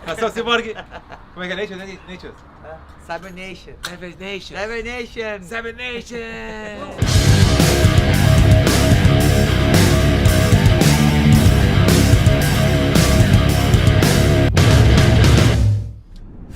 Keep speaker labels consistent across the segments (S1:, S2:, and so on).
S1: Nação Cyborg. Como é que é Nation? Nation?
S2: Cyber Nation.
S1: Cyber Nation.
S2: Cyber Nation.
S1: Cyber Nation.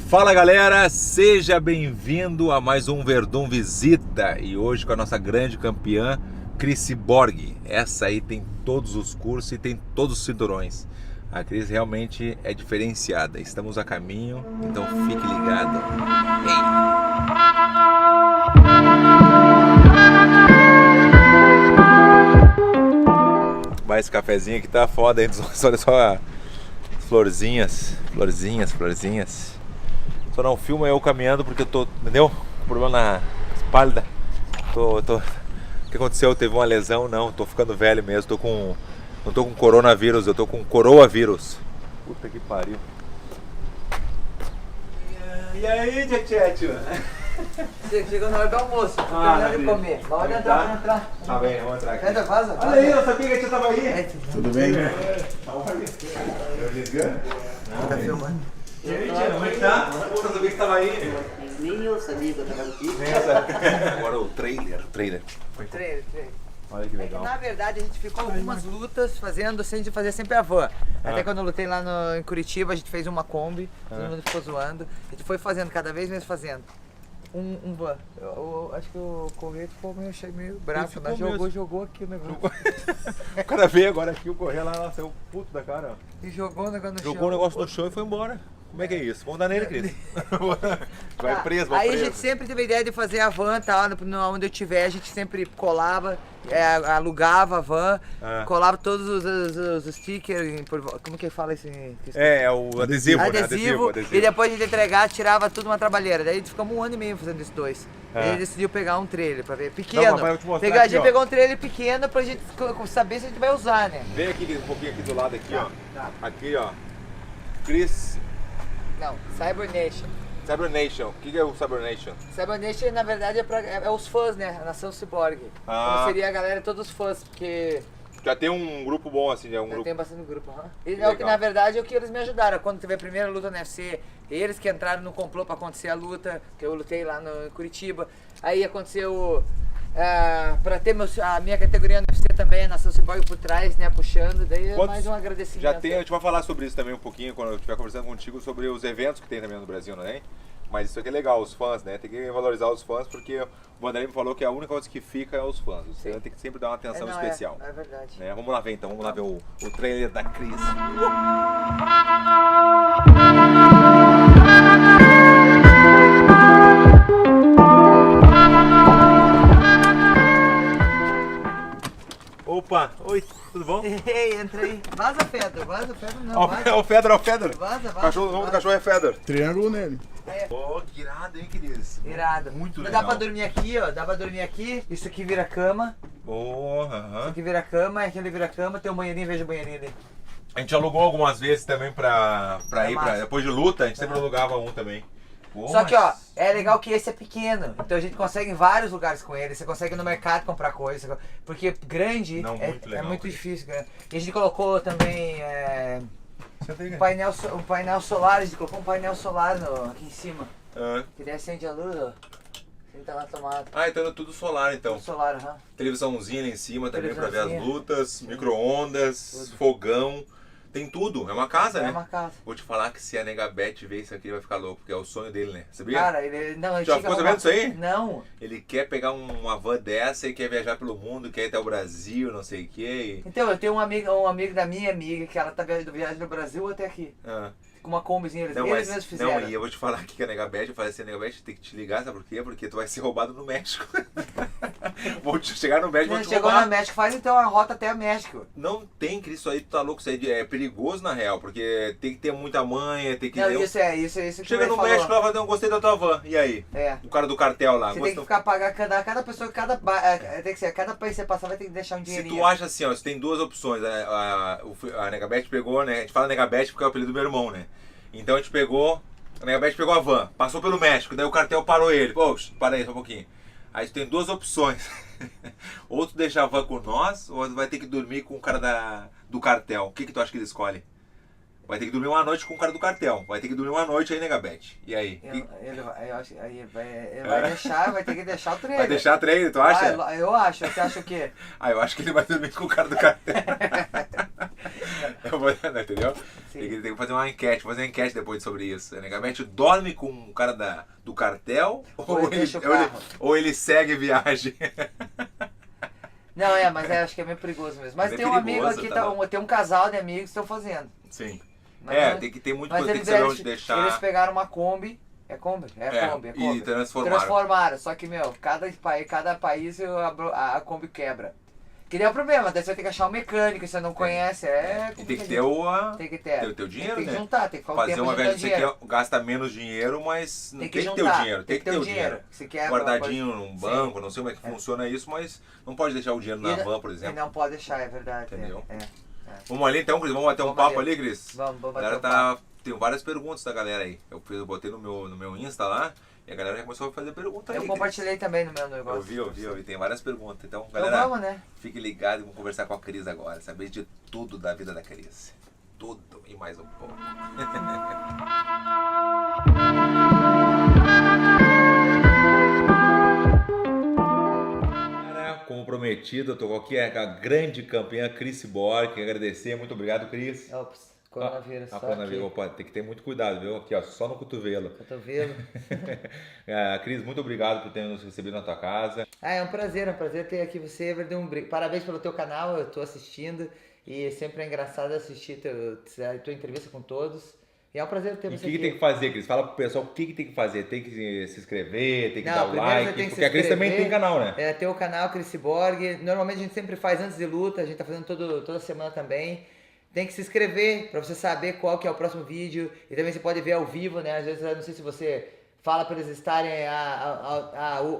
S1: Fala galera, seja bem-vindo a mais um Verdun Visita e hoje com a nossa grande campeã Cris Borg. Essa aí tem todos os cursos e tem todos os cinturões. A Cris realmente é diferenciada. Estamos a caminho, então fique ligado. Vai esse cafezinho aqui tá foda, hein? Olha só florzinhas. Só não filma eu caminhando porque eu tô, entendeu? Problema na espalda. O que aconteceu? Teve uma lesão? Não, tô ficando velho mesmo. Não tô com coronavírus, eu tô com coroavírus. Puta que pariu. E aí, tchê?
S2: Você chegou na hora do almoço, tô terminando de comer. Pode entrar.
S1: Tá bem, vamos entrar aqui.
S2: Entra, vaza.
S1: Olha aí, eu sabia que a tia tava aí.
S3: Tudo bem, né?
S2: Tá filmando?
S1: E aí, tia, como é que tá? Você sabia que tava aí?
S4: Nem eu sabia que eu tava aqui.
S1: Agora o trailer.
S2: Treino.
S1: Olha que
S2: É que, na verdade, a gente ficou algumas lutas fazendo, sem fazer sempre a van. Até quando eu lutei lá em Curitiba, a gente fez uma Kombi, todo mundo ficou zoando. A gente foi fazendo, cada vez mais fazendo. Um van. Eu acho que o Correio ficou meio bravo, né? Jogou aqui o negócio.
S1: O cara veio agora aqui, o Correia lá, saiu puto da cara.
S2: E jogou o negócio no chão.
S1: Jogou o negócio no chão e foi embora. Como é que é isso? Vamos dar nele, Cris. Vai preso,
S2: Aí a gente sempre teve a ideia de fazer a van, tal, onde eu tiver, a gente sempre colava, alugava a van, colava todos os stickers, como que fala esse?
S1: É o adesivo, né?
S2: Adesivo, e depois a gente entregar, tirava tudo uma trabalheira. Daí a gente ficamos 1 ano e meio fazendo esses dois. Aí a gente decidiu pegar um trailer pra ver, pequeno.
S1: Não, mas eu te mostrar
S2: A
S1: aqui,
S2: gente
S1: ó.
S2: pegou um trailer pequeno pra gente saber se a gente vai usar, né?
S1: Vem aqui um pouquinho aqui do lado aqui, ó. Aqui, ó. Cris
S2: Não, Cyber Nation.
S1: Cyber Nation. O que é o Cyber Nation?
S2: Cyber Nation, na verdade, é os fãs, né? A Nação Cyborg. Então seria a galera, todos os fãs, porque
S1: Já tem um grupo bom assim, já é um grupo.
S2: tem bastante grupo. E é o
S1: Legal.
S2: que, na verdade, é o que eles me ajudaram. Quando teve a primeira luta no UFC, eles que entraram no complô pra acontecer a luta, que eu lutei lá em Curitiba. Aí aconteceu, pra ter a minha categoria no UFC também, a Nação Cyborg por trás, né? Puxando, daí é mais um agradecimento.
S1: Já tem, a gente vai falar sobre isso também um pouquinho quando eu estiver conversando contigo sobre os eventos que tem também no Brasil, não é? Mas isso aqui é legal, os fãs, né? Tem que valorizar os fãs porque o Vanderlei me falou que a única coisa que fica é os fãs. Você tem que sempre dar uma atenção especial.
S2: É verdade.
S1: Né? Vamos lá ver então, vamos lá ver o trailer da Cris. Opa, oi, tudo bom?
S2: Ei, entra aí. Vaza, Fedor não.
S1: Ó o Fedor.
S2: Vaza.
S1: O nome do cachorro é Fedor.
S3: Triângulo nele.
S1: Pô, que irado, hein, Cris?
S2: Irado.
S1: Muito
S2: Dá
S1: legal.
S2: pra dormir aqui, ó. Dá pra dormir aqui. Isso aqui vira cama. Isso aqui vira cama, aquele vira cama. Tem um banheirinho, veja o banheirinho ali.
S1: A gente alugou algumas vezes também pra ir
S2: massa.
S1: depois de luta, a gente sempre alugava um também. Pô,
S2: Só que, ó, é legal que esse é pequeno. Então a gente consegue em vários lugares com ele. Você consegue ir no mercado comprar coisa. Porque grande
S1: Não, muito legal,
S2: é muito
S1: Cris.
S2: difícil, cara. E a gente colocou também
S1: Senta aí,
S2: um painel solar. A gente colocou um painel solar aqui em cima.
S1: Ah.
S2: Que daí acende a luz, ó. Senta lá tomado.
S1: Então é tudo solar então.
S2: Solar, aham.
S1: Televisãozinha lá em cima também pra ver as
S2: Televisãozinha.
S1: lutas, micro-ondas, fogão. Tem tudo, é uma casa,
S2: É
S1: né?
S2: uma casa.
S1: Vou te falar que se a Nega Beth ver isso aqui, ele vai ficar louco, porque é o sonho dele, né? Sabia?
S2: Cara, ele não,
S1: Já ficou sabendo disso aí?
S2: Não.
S1: Ele quer pegar uma van dessa e quer viajar pelo mundo, quer ir até o Brasil, não sei o quê.
S2: Então, eu tenho um amigo da minha amiga que ela tá viajando do Brasil até aqui. Com uma combizinha, eles mesmos fizeram.
S1: Não, e eu vou te falar aqui que a Nega Beth, eu falei assim, a Nega Beth tem que te ligar, sabe por quê? Porque tu vai ser roubado no México. Vou chegar no México, vou te
S2: Chegou
S1: roubar.
S2: no México, faz então a rota até o México.
S1: Não tem, Cris, isso aí tu tá louco, isso aí é perigoso na real, porque tem que ter muita manha, tem que...
S2: Não, isso que
S1: Chega no
S2: falou.
S1: México, ela vai dar um gostei da tua van, e aí?
S2: É.
S1: O cara do cartel lá,
S2: Você tem que ficar pagando cada pessoa, cada país que você passar vai ter que deixar um
S1: Se
S2: dinheirinho.
S1: tu acha assim, ó, você tem duas opções, a Nega Beth pegou, né, a gente fala Nega Beth porque é o apelido do meu irmão, né, então a gente pegou, a Nega Beth pegou a van, passou pelo México, daí o cartel parou ele, pô, para aí só um pouquinho, aí tu tem duas opções, ou tu deixa a van com nós, ou tu vai ter que dormir com o cara do cartel, o que tu acha que ele escolhe? vai ter que dormir uma noite com o cara do cartel. Vai ter que dormir uma noite aí, né, Gabete? E aí?
S2: Ele vai deixar, vai ter que deixar o treino.
S1: Vai deixar treino, tu acha?
S2: Eu acho. Você acha o quê?
S1: Eu acho que ele vai dormir com o cara do cartel. Entendeu? Tem que fazer uma enquete depois sobre isso. Né? Gabete dorme com o cara do cartel ou ele segue viagem?
S2: Não, mas acho que é meio perigoso mesmo. Mas tem um amigo aqui, tem um casal de amigos que estão fazendo.
S1: Sim.
S2: Mas
S1: tem que ter muito coisa, tem que
S2: saber
S1: onde deixar.
S2: Eles pegaram uma Kombi. É Kombi? É Kombi.
S1: E transformaram.
S2: Transformaram. Só que, cada país a Kombi quebra. Que nem é o problema, daí você vai ter que achar um mecânico, você não conhece,
S1: E tem que ter o teu dinheiro,
S2: tem que
S1: né?
S2: juntar, tem que fazer
S1: Fazer uma viagem que você gasta menos dinheiro, mas tem que ter o dinheiro. Tem que ter o dinheiro. Guardadinho num banco, não sei como é que funciona isso, mas não pode deixar o dinheiro na van, por exemplo.
S2: Não pode deixar, é verdade.
S1: Entendeu? Vamos ali então, Cris? Vamos bater um papo ali, Cris?
S2: Vamos bater
S1: um
S2: papo.
S1: papo. Tem várias perguntas da galera aí. Eu botei no meu Insta lá. E a galera já começou a fazer pergunta aí.
S2: Eu compartilhei também no meu negócio.
S1: Eu vi. Tem várias perguntas. Então,
S2: Então
S1: galera,
S2: vamos, né?
S1: fique ligado e vamos conversar com a Cris agora. Saber de tudo da vida da Cris. Tudo e mais um pouco. Como prometido, eu tô aqui com a grande campeã Cris Borg. Agradecer. Muito obrigado, Cris.
S2: Ops. Coronavírus.
S1: Coronavírus. Opa, tem que ter muito cuidado, viu? Aqui, ó, só no cotovelo. Cris, muito obrigado por ter nos recebido na tua casa.
S2: É um prazer ter aqui você, Everton. Parabéns pelo teu canal, eu tô assistindo e sempre é engraçado assistir a tua entrevista com todos. E é um prazer ter você aqui.
S1: E o que tem que fazer, Cris? Fala pro pessoal o que tem que fazer. Tem que se inscrever, tem que dar o like, porque a Cris também tem canal, né?
S2: Tem o canal Cris Borg. Normalmente a gente sempre faz antes de luta, a gente tá fazendo toda semana também. Tem que se inscrever para você saber qual que é o próximo vídeo. E também você pode ver ao vivo, né? Às vezes, eu não sei se você fala para eles estarem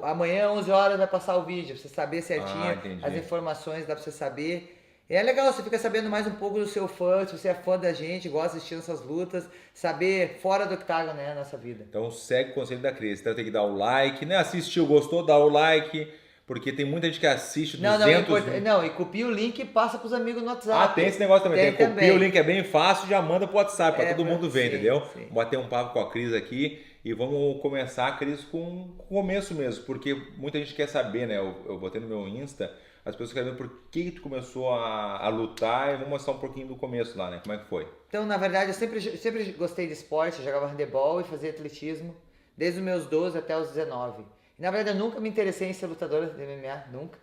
S2: amanhã, 11 horas, vai passar o vídeo. Pra você saber certinho as informações, dá para você saber. E é legal, você fica sabendo mais um pouco do seu fã, se você é fã da gente, gosta de assistir essas lutas, saber fora do octágono, né, a nossa vida.
S1: Então segue o conselho da Cris. Então tem que dar o like, né? Assistiu, gostou, dá o like. Porque tem muita gente que assiste 200...
S2: Não, e copia o link e passa pros amigos no WhatsApp.
S1: Tem esse negócio também. Copia o link, é bem fácil, já manda pro WhatsApp, pra todo mundo ver, entendeu? Sim. Vamos bater um papo com a Cris aqui e vamos começar, Cris, com o começo mesmo. Porque muita gente quer saber, né? Eu botei no meu Insta, as pessoas querem ver por que tu começou a lutar e vamos mostrar um pouquinho do começo lá, né? Como é que foi?
S2: Então, na verdade, eu sempre gostei de esporte, eu jogava handebol e fazia atletismo, desde os meus 12 até os 19. Na verdade, eu nunca me interessei em ser lutadora de MMA, nunca.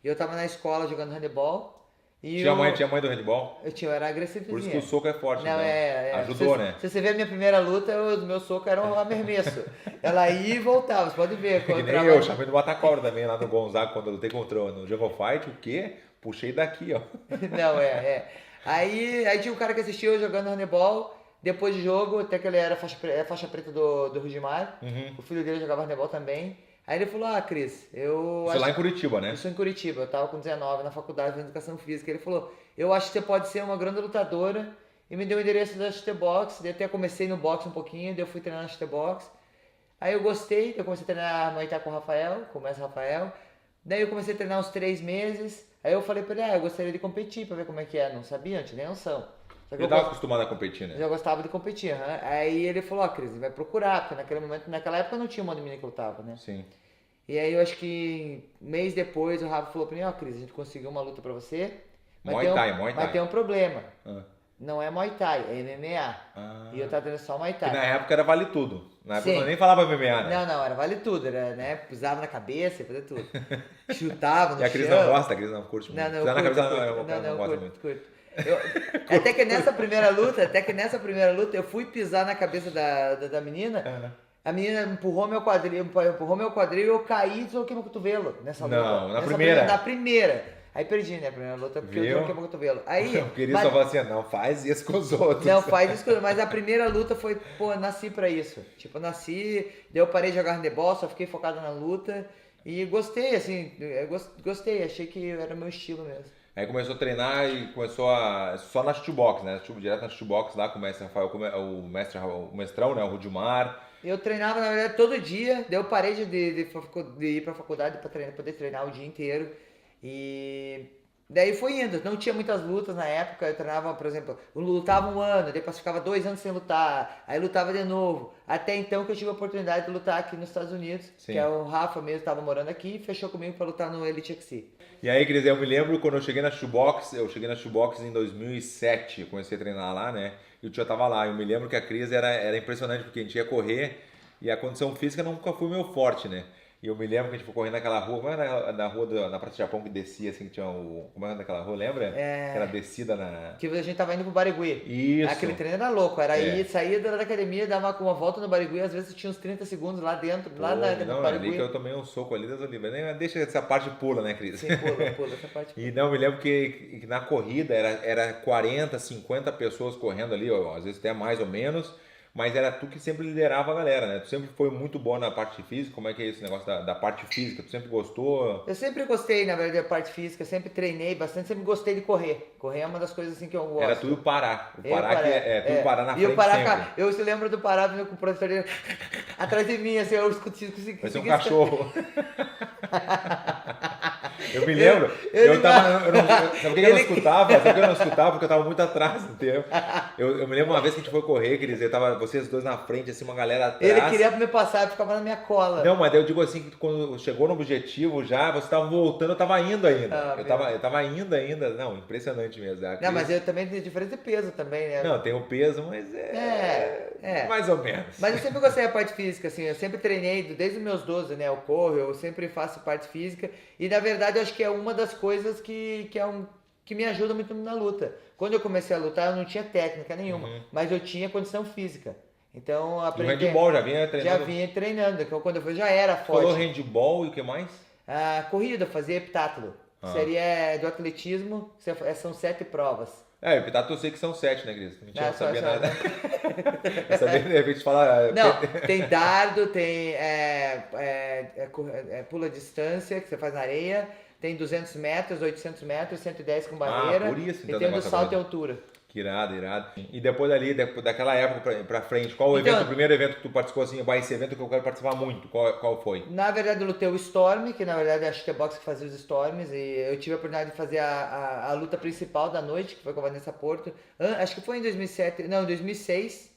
S2: E eu tava na escola jogando handebol. Tinha
S1: mãe do handebol?
S2: Eu era agressivo.
S1: Por isso que o soco é forte,
S2: não,
S1: ajudou, né?
S2: Se você ver a minha primeira luta, o meu soco era um arremesso. Ela ia e voltava, você pode ver.
S1: Que nem eu, chamei do Batacobra também, lá no Gonzaga, quando eu lutei no Jungle Fight, o quê? Puxei daqui, ó.
S2: Não, Aí tinha um cara que assistiu eu jogando handebol. Depois do jogo, até que ele era faixa preta do Rudimar. O filho dele jogava handebol também. Aí ele falou, Cris,
S1: Você lá em Curitiba, né?
S2: Eu sou em Curitiba, eu tava com 19 na faculdade de Educação Física. Ele falou, eu acho que você pode ser uma grande lutadora. E me deu o endereço da Chutebox. Daí até comecei no boxe um pouquinho, daí eu fui treinar na Chutebox. Aí eu gostei, eu comecei a treinar Muay Thai com o mestre Rafael. Daí eu comecei a treinar uns 3 meses. Aí eu falei pra ele, eu gostaria de competir pra ver como é que é. Não sabia, não tinha nem noção.
S1: Eu estava acostumado a competir, né?
S2: Já gostava de competir, Aí ele falou, Cris, vai procurar, porque naquela época não tinha uma menina que lutava, né?
S1: Sim.
S2: E aí eu acho que um mês depois o Rafa falou pra mim, Cris, a gente conseguiu uma luta pra você.
S1: Muay Thai.
S2: Mas tem um problema. Não é Muay Thai, é MMA. E eu tava treinando só Muay Thai.
S1: Que na época era vale tudo. Na época eu nem falava MMA, né?
S2: Não, era vale tudo. Era, né? Pisava na cabeça, fazia tudo. Chutava no chão.
S1: E a Cris não gosta, a Cris não curte muito.
S2: Não, eu curto. Até que nessa primeira luta, eu fui pisar na cabeça da menina. A menina empurrou meu quadril e eu caí e desloquei meu cotovelo nessa luta.
S1: Não, na primeira?
S2: Na primeira. Aí perdi, né? A primeira luta porque eu desloquei meu cotovelo. Aí,
S1: eu queria só falar assim, não faz isso com os outros.
S2: Não, faz isso com os outros. Mas a primeira luta foi, nasci pra isso. Tipo, daí eu parei de jogar handebol, só fiquei focado na luta. E gostei, assim, gostei, achei que era o meu estilo mesmo.
S1: Aí começou a treinar e começou só na shootbox, né? Direto na shootbox lá com o mestre Rafael, o mestrão, né? O Rudimar.
S2: Eu treinava, na verdade, todo dia. Daí eu parei de ir pra faculdade pra poder treinar o dia inteiro. E Daí foi indo, não tinha muitas lutas na época, eu treinava, por exemplo, eu lutava um ano, depois ficava 2 anos sem lutar, aí lutava de novo. Até então que eu tive a oportunidade de lutar aqui nos Estados Unidos,
S1: Sim.
S2: que é o Rafa mesmo, estava morando aqui e fechou comigo para lutar no Elite XC.
S1: E aí, Cris, eu me lembro quando eu cheguei na Shoebox, em 2007, eu comecei a treinar lá, né? E o tio tava lá. Eu me lembro que a Cris era impressionante, porque a gente ia correr e a condição física nunca foi meu forte, né? E eu me lembro que a gente foi correndo naquela rua, como era na rua na Praça do Japão que descia, assim, que tinha o... Como era naquela rua, lembra?
S2: É.
S1: Que era descida na...
S2: Que a gente tava indo pro Barigui.
S1: Isso.
S2: Aquele treino era louco, era
S1: É.
S2: ir, saía da academia, dava uma volta no Barigui, às vezes tinha uns 30 segundos lá dentro, lá
S1: Pô,
S2: no
S1: não,
S2: Barigui.
S1: ali que eu tomei um soco ali das Olimpíadas. Deixa essa parte pula, né, Cris?
S2: Sim, pula, essa parte.
S1: E não, me lembro que na corrida era 40, 50 pessoas correndo ali, ó, às vezes até mais ou menos, mas era tu que sempre liderava a galera, né? Tu sempre foi muito bom na parte física. Como é que é esse negócio da parte física? Tu sempre gostou?
S2: Eu sempre gostei, na verdade, da parte física, sempre treinei bastante, sempre gostei de correr. Correr é uma das coisas assim que eu gosto.
S1: Era tu e o Pará. O
S2: Eu e o
S1: Pará que
S2: Pará,
S1: tu e o Pará na
S2: E
S1: frente
S2: o Pará,
S1: sempre.
S2: cara, eu se lembro do Pará vindo com o professor dele atrás de mim, assim, eu escutei.
S1: Parecia um cachorro. Eu me lembro, sabe o que eu não escutava? Sabe o que eu não escutava? Porque eu tava muito atrás do tempo. Eu me lembro uma vez que a gente foi correr, quer dizer, tava vocês dois na frente, assim, uma galera atrás.
S2: Ele queria me passar e ficava na minha cola.
S1: Não, mas daí eu digo assim, que quando chegou no objetivo já, você tava voltando, eu tava indo ainda.
S2: Ah,
S1: eu tava indo ainda. Não, impressionante mesmo.
S2: Não, mas eu também tenho diferença de peso também, né?
S1: Não, tem o peso, mas mais ou menos.
S2: Mas eu sempre gostei da parte física, assim, eu sempre treinei desde os meus 12, né? Eu corro, eu sempre faço parte física. E na verdade eu acho que é uma das coisas que me ajuda muito na luta. Quando eu comecei a lutar, eu não tinha técnica nenhuma, mas eu tinha condição física. Então
S1: E o
S2: aprendi.
S1: handball já vinha treinando?
S2: Já vinha treinando, então quando eu fui já era forte.
S1: Falou handball e o que mais?
S2: A corrida, eu fazia heptátulo. Seria do atletismo, são 7 provas.
S1: O heptátulo eu sei que são 7, né, Cris? Não sabia
S2: só,
S1: nada. Eu sabia de repente falar.
S2: Não, tem dardo, tem pula distância, que você faz na areia, tem 200 metros, 800 metros, 110 com barreira,
S1: por isso, então,
S2: e tem o do
S1: negócio
S2: salto e
S1: mesmo.
S2: altura.
S1: Que irado, irado. E depois daquela época pra frente, qual o
S2: Então,
S1: evento, o primeiro evento que tu participou assim, esse evento que eu quero participar muito, qual foi?
S2: Na verdade eu lutei o Storm, que na verdade acho que é boxe que fazia os Storms, e eu tive a oportunidade de fazer a luta principal da noite, que foi com a Vanessa Porto, acho que foi em 2007, não, em 2006,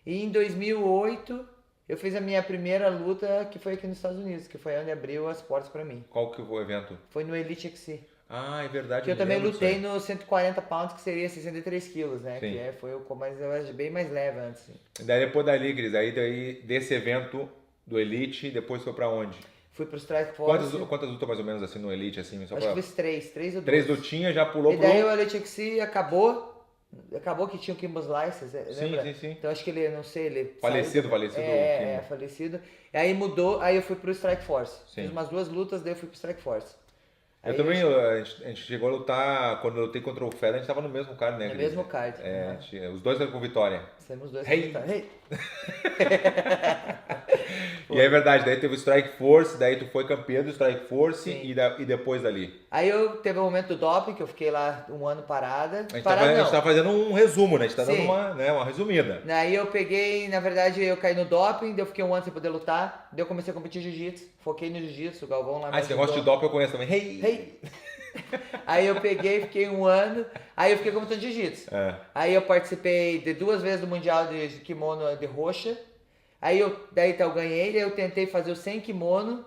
S2: e em 2008 eu fiz a minha primeira luta, que foi aqui nos Estados Unidos, que foi onde abriu as portas pra mim.
S1: Qual que foi o evento?
S2: Foi no Elite XC.
S1: Ah, é verdade.
S2: Que eu também
S1: lembro
S2: lutei
S1: disso aí.
S2: no 140 pounds, que seria 63 quilos, né?
S1: Sim.
S2: Que foi o mais, eu acho bem mais leve antes. Assim.
S1: E daí depois dali, Cris, daí desse evento do Elite, depois foi pra onde?
S2: Fui pro Strike Force.
S1: Quantas lutas mais ou menos assim no Elite, assim? Só
S2: Acho
S1: pra...
S2: que fiz 3 ou 2.
S1: 3 lutinhas, já pulou
S2: E daí o Elite XC acabou que tinha o Kimbo Slices, lembra?
S1: Sim.
S2: Então acho que ele, não sei, ele...
S1: Falecido.
S2: Falecido. E aí mudou, aí eu fui pro Strike Force.
S1: Sim.
S2: Fiz umas 2 lutas, daí eu fui pro Strike Force.
S1: Eu
S2: Aí
S1: também, a gente chegou a lutar, quando eu lutei contra o Fed, a gente tava no mesmo card, né?
S2: No
S1: Cris?
S2: mesmo card.
S1: Os dois eram com vitória.
S2: Temos 2
S1: Hey!
S2: Hey!
S1: E é verdade, daí teve o Strike Force, daí tu foi campeão do Strike Force
S2: Sim.
S1: e depois dali.
S2: Aí eu teve um momento do doping, que eu fiquei lá um ano parada.
S1: A gente tá fazendo um resumo, né? A gente tá dando
S2: Sim.
S1: uma resumida.
S2: Aí eu peguei, na verdade, eu caí no doping, daí eu fiquei um ano sem poder lutar, daí eu comecei a competir jiu-jitsu, foquei no jiu-jitsu, o Galvão lá me
S1: Esse negócio de
S2: ajudou.
S1: doping eu conheço também.
S2: Hey! Aí eu peguei, fiquei um ano, aí eu fiquei competindo jiu-jitsu. Aí eu participei de 2 vezes do Mundial de Kimono de roxa, daí eu ganhei, daí eu tentei fazer o sem kimono,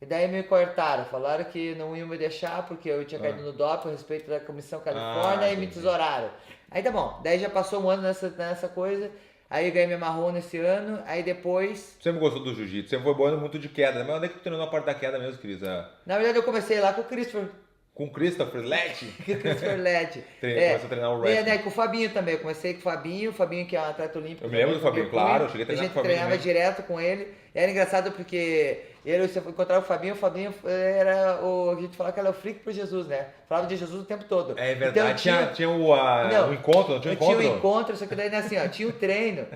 S2: e daí me cortaram, falaram que não iam me deixar porque eu tinha caído no doping, a respeito da Comissão Califórnia, e me
S1: entendi.
S2: tesouraram. Aí tá bom, daí já passou um ano nessa coisa, aí eu ganhei minha marrom nesse ano, aí depois...
S1: Sempre gostou do jiu-jitsu, sempre foi bom muito de queda, né? Mas onde é que tu treinou na parte da queda mesmo, Cris?
S2: Na verdade eu comecei lá com o Christopher
S1: Com o Christopher Lett?
S2: Christopher Led.
S1: Começou a treinar o wrestling.
S2: né, com o Fabinho também. Eu comecei com o Fabinho que é um atleta olímpico.
S1: Eu me lembro do
S2: também,
S1: Fabinho,
S2: com ele.
S1: claro, eu cheguei a treinar com o Fabinho
S2: A gente treinava
S1: também.
S2: direto com ele. E era engraçado porque você encontrava o Fabinho era a gente falava que era o freak pro Jesus, né? Falava de Jesus o tempo todo.
S1: É verdade,
S2: Então,
S1: tinha o encontro, não tinha
S2: eu
S1: encontro?
S2: tinha um encontro, só que daí, né, assim, ó, tinha o treino.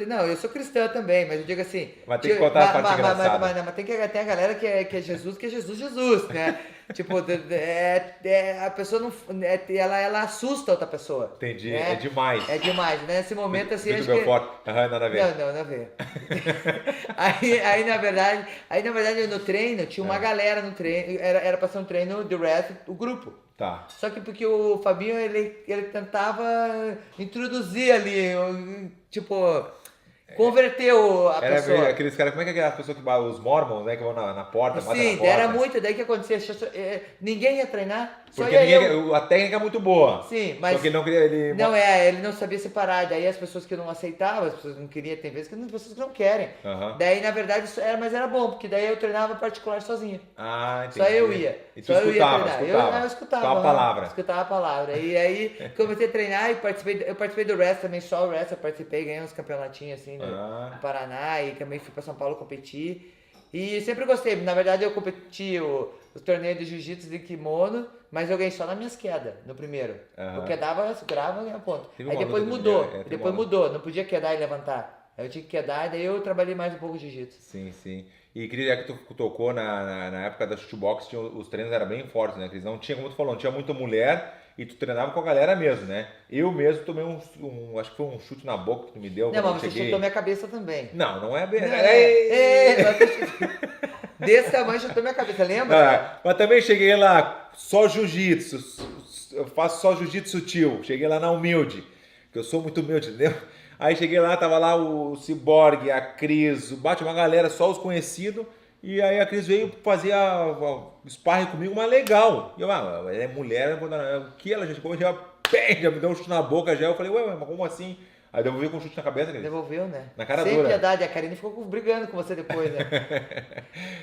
S2: Não, eu sou cristã também, mas eu digo assim...
S1: Mas tem que contar a parte engraçada.
S2: Mas tem a galera que é Jesus, Jesus, né? Tipo, a pessoa não. Ela assusta a outra pessoa.
S1: Entendi,
S2: né?
S1: é demais.
S2: É demais, né? Nesse momento, assim,
S1: Vitor
S2: acho que.
S1: Belfort, nada a ver.
S2: Não, nada a ver. aí, na verdade, no treino, tinha uma galera no treino. Era pra ser um treino do resto, o grupo.
S1: Tá.
S2: Só que porque o Fabinho, ele tentava introduzir ali, tipo, converteu a
S1: Era
S2: pessoa.
S1: aqueles caras, como é que é aquelas pessoas que os mormons, né, que vão na porta, batem na
S2: Sim,
S1: porta.
S2: era muito, daí que acontecia, ninguém ia treinar, só
S1: Porque
S2: ia eu.
S1: a técnica é muito boa.
S2: Sim, mas...
S1: Só que ele não queria...
S2: ele não sabia separar, daí as pessoas que não aceitavam, as pessoas que não queriam, tem vezes que as pessoas que não querem.
S1: Aham.
S2: Daí, na verdade, mas era bom, porque daí eu treinava particular sozinho.
S1: Ah, entendi.
S2: Só eu ia.
S1: E tu
S2: Só eu ia
S1: escutava,
S2: treinar. Eu escutava.
S1: Só a palavra.
S2: Escutava a palavra. E aí comecei a treinar e eu participei do wrestling também, só o wrestling eu participei, ganhei uns campeonatinhos assim no Paraná e também fui pra São Paulo competir. E sempre gostei. Na verdade eu competi os torneios de jiu-jitsu de kimono, mas eu ganhei só nas minhas quedas, no primeiro. Eu quedava, segurava e ganhava ponto.
S1: Teve
S2: Aí
S1: uma
S2: depois
S1: luta
S2: mudou.
S1: também, teve
S2: Depois
S1: uma
S2: mudou, não podia quedar e levantar. Aí eu tinha que quedar e daí eu trabalhei mais um pouco de jiu-jitsu.
S1: Sim, sim. E Cris, já que tu tocou na época da shootbox, os treinos eram bem fortes, né, Cris? Não tinha, como tu falou, não tinha muita mulher e tu treinava com a galera mesmo, né? Eu mesmo tomei acho que foi um chute na boca que tu me deu.
S2: Não,
S1: quando
S2: mas
S1: eu
S2: você
S1: cheguei.
S2: chutou minha cabeça também.
S1: Não é bem...
S2: Desse tamanho chutou minha cabeça, lembra?
S1: Mas também cheguei lá, só jiu-jitsu, eu faço só jiu-jitsu sutil. Cheguei lá na humilde, que eu sou muito humilde, entendeu? Aí cheguei lá, tava lá o Cyborg, a Cris, bate uma galera, só os conhecidos. E aí a Cris veio fazer a sparring comigo, mas legal. E eu, ela é mulher, o que ela já chegou, já me deu um chute na boca já. Eu falei, ué, mas como assim? Aí devolveu com um chute na cabeça, Cris.
S2: Devolveu, né?
S1: Na cara
S2: Sem
S1: dura.
S2: piedade, a Karine ficou brigando com você depois, né?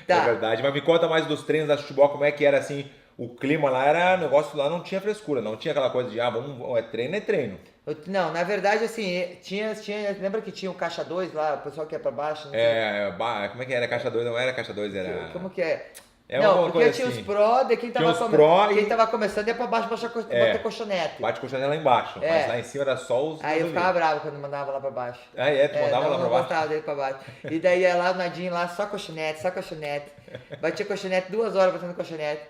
S1: É verdade, mas me conta mais dos treinos da futebol, como é que era assim, o clima lá era, negócio lá não tinha frescura, não tinha aquela coisa de, é treino.
S2: Não, na verdade, assim, lembra que tinha o caixa 2 lá, o pessoal que ia pra baixo?
S1: Como é que era? Caixa 2 não era caixa 2, era...
S2: Como que é?
S1: É
S2: não,
S1: alguma
S2: porque
S1: coisa
S2: tinha
S1: assim.
S2: os pró, de quem tava, quem tava começando ia pra baixo bater colchonete.
S1: Bate colchonete lá embaixo, mas lá em cima era só os...
S2: Aí eu ficava bravo quando mandava lá pra baixo.
S1: Tu mandava lá pra
S2: não
S1: baixo?
S2: gostava dele pra baixo. E daí ia lá o Nadinho lá, só colchonete. Batia colchonete 2 horas batendo colchonete.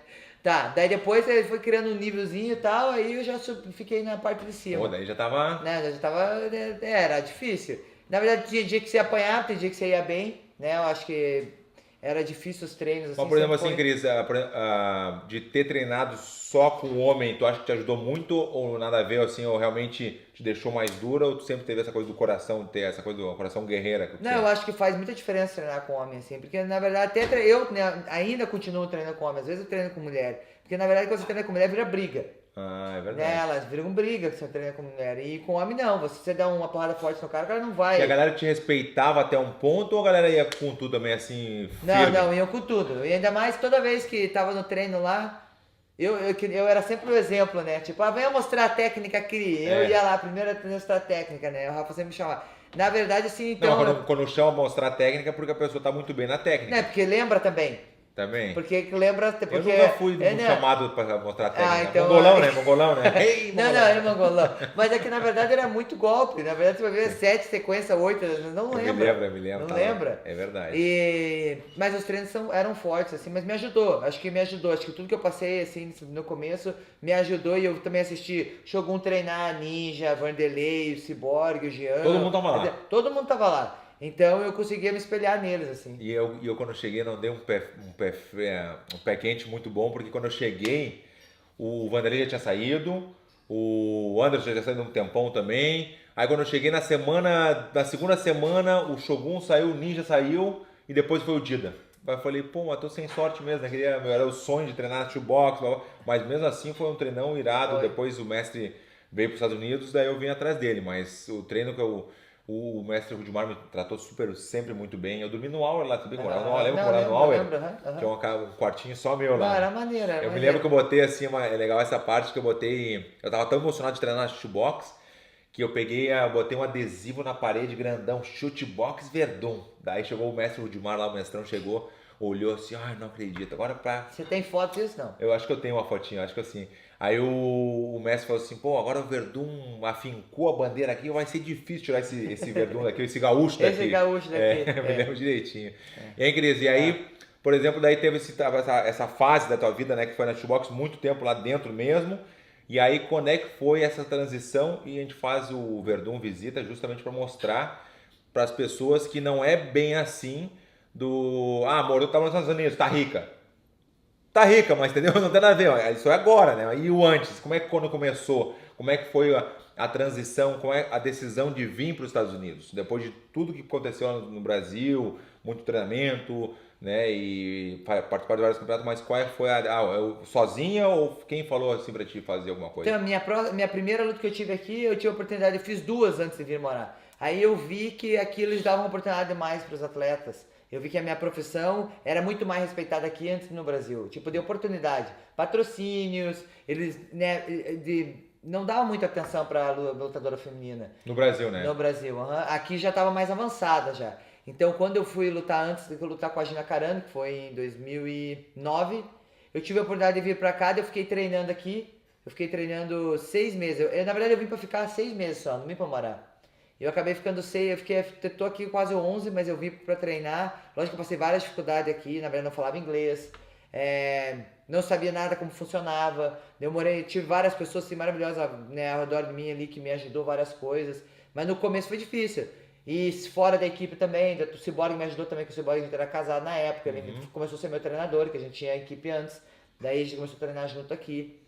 S2: Tá, daí depois ele foi criando um nívelzinho e tal, aí eu já fiquei na parte de cima.
S1: Pô, daí já tava...
S2: Né, já tava, era difícil. Na verdade tinha dia que você apanhava, tem dia que você ia bem, né, eu acho que era difícil os treinos. Assim,
S1: Mas, por exemplo, assim, Cris, de ter treinado só com o homem, tu acha que te ajudou muito ou nada a ver, assim, ou realmente te deixou mais dura, ou tu sempre teve essa coisa do coração, ter essa coisa do coração guerreira?
S2: Não, eu acho que faz muita diferença treinar com homem, assim, porque na verdade até eu ainda continuo treinando com homem, às vezes eu treino com mulher, porque na verdade quando você treina com mulher vira briga.
S1: Ah, é verdade.
S2: Né? Elas viram briga que você treina com mulher. E com homem não, você dá uma porrada forte no cara, o cara não vai.
S1: E a galera te respeitava até um ponto ou a galera ia com tudo também assim, firme?
S2: Não, iam com tudo. E ainda mais toda vez que tava no treino lá, eu era sempre o exemplo, né? Tipo, venha mostrar a técnica aqui. Eu ia lá, primeiro a mostrar a técnica, né? O Rafa sempre me chamava. Na verdade, assim, então...
S1: Não, quando chama mostrar a técnica é porque a pessoa tá muito bem na técnica.
S2: Né? Porque lembra também.
S1: Também?
S2: Porque lembra... Porque,
S1: eu nunca fui chamado pra mostrar a técnica.
S2: Então,
S1: Mongolão, né? Ei,
S2: não, é mongolão. Mas é que na verdade era muito golpe. Na verdade você vai ver 7 sequências, 8, não lembra.
S1: Eu me lembro.
S2: Não lembra?
S1: É verdade.
S2: Mas os treinos eram fortes, assim, mas me ajudou. Acho que me ajudou. Acho que tudo que eu passei, assim, no começo, me ajudou. E eu também assisti Shogun treinar, Ninja, Vanderlei, o Cyborg, o Jean.
S1: Todo mundo tava lá.
S2: Todo mundo tava lá. Então eu conseguia me espelhar neles, assim.
S1: E eu quando eu cheguei não dei um pé quente muito bom, porque quando eu cheguei, o Vanderlei já tinha saído, o Anderson já tinha saído um tempão também. Aí quando eu cheguei na segunda semana, o Shogun saiu, o Ninja saiu e depois foi o Dida. Aí eu falei, pô, mas tô sem sorte mesmo, né? Era o sonho de treinar na shootbox, mas mesmo assim foi um treinão irado.
S2: Foi.
S1: Depois o mestre veio para os Estados Unidos, daí eu vim atrás dele, mas o treino que o mestre Rudimar me tratou sempre muito bem. Eu dormi no Auer lá também, lembra que eu morava no Auer? Tinha um quartinho só meu lá.
S2: Não, era maneiro,
S1: Eu me lembro que eu botei assim, é legal essa parte que eu botei, eu tava tão emocionado de treinar na shootbox, que eu botei um adesivo na parede grandão, Shootbox Verdun. Daí chegou o mestre Rudimar lá, o mestrão chegou, olhou assim, não acredito, agora
S2: Você tem foto disso, não?
S1: Eu acho que eu tenho uma fotinha, acho que assim. Aí o mestre falou assim, pô, agora o Verdun afincou a bandeira aqui, vai ser difícil tirar esse Verdun daqui, esse gaúcho daqui.
S2: Esse gaúcho daqui.
S1: Eu me lembro direitinho. E aí, Cris, e aí por exemplo, daí teve essa fase da tua vida, né, que foi na Shoebox, muito tempo lá dentro mesmo. E aí, quando é que foi essa transição? E a gente faz o Verdun Visita justamente para mostrar para as pessoas que não é bem assim morou, tá nos Estados Unidos, tá rica. Tá rica, mas entendeu? Não tem nada a ver. Isso é agora, né? E o antes? Como é que quando começou? Como é que foi a transição? Como é a decisão de vir para os Estados Unidos? Depois de tudo que aconteceu no Brasil, muito treinamento, né? E participar de vários campeonatos, mas qual foi sozinha ou quem falou assim para ti fazer alguma coisa?
S2: Então, minha primeira luta que eu tive aqui, eu tive a oportunidade, eu fiz 2 antes de vir morar. Aí eu vi que aquilo eles davam oportunidade mais para os atletas. Eu vi que a minha profissão era muito mais respeitada aqui antes no Brasil. Tipo, de oportunidade. Patrocínios, eles, né, não davam muita atenção para a lutadora feminina.
S1: No Brasil, né?
S2: No Brasil, aqui já estava mais avançada já. Então, quando eu fui lutar antes de eu lutar com a Gina Carano, que foi em 2009, eu tive a oportunidade de vir para cá, eu fiquei treinando aqui. Eu fiquei treinando 6 meses. Na verdade, eu vim para ficar 6 meses só, não vim para morar. Eu acabei ficando 6, tô aqui quase 11, mas eu vim para treinar. Lógico que eu passei várias dificuldades aqui, na verdade não falava inglês, não sabia nada como funcionava. Tive várias pessoas assim, maravilhosas, né, ao redor de mim ali que me ajudou várias coisas, mas no começo foi difícil. E fora da equipe também, o Cyborg me ajudou também, que o Cyborg a gente era casado na época, ele começou a ser meu treinador, que a gente tinha a equipe antes, daí a gente começou a treinar junto aqui.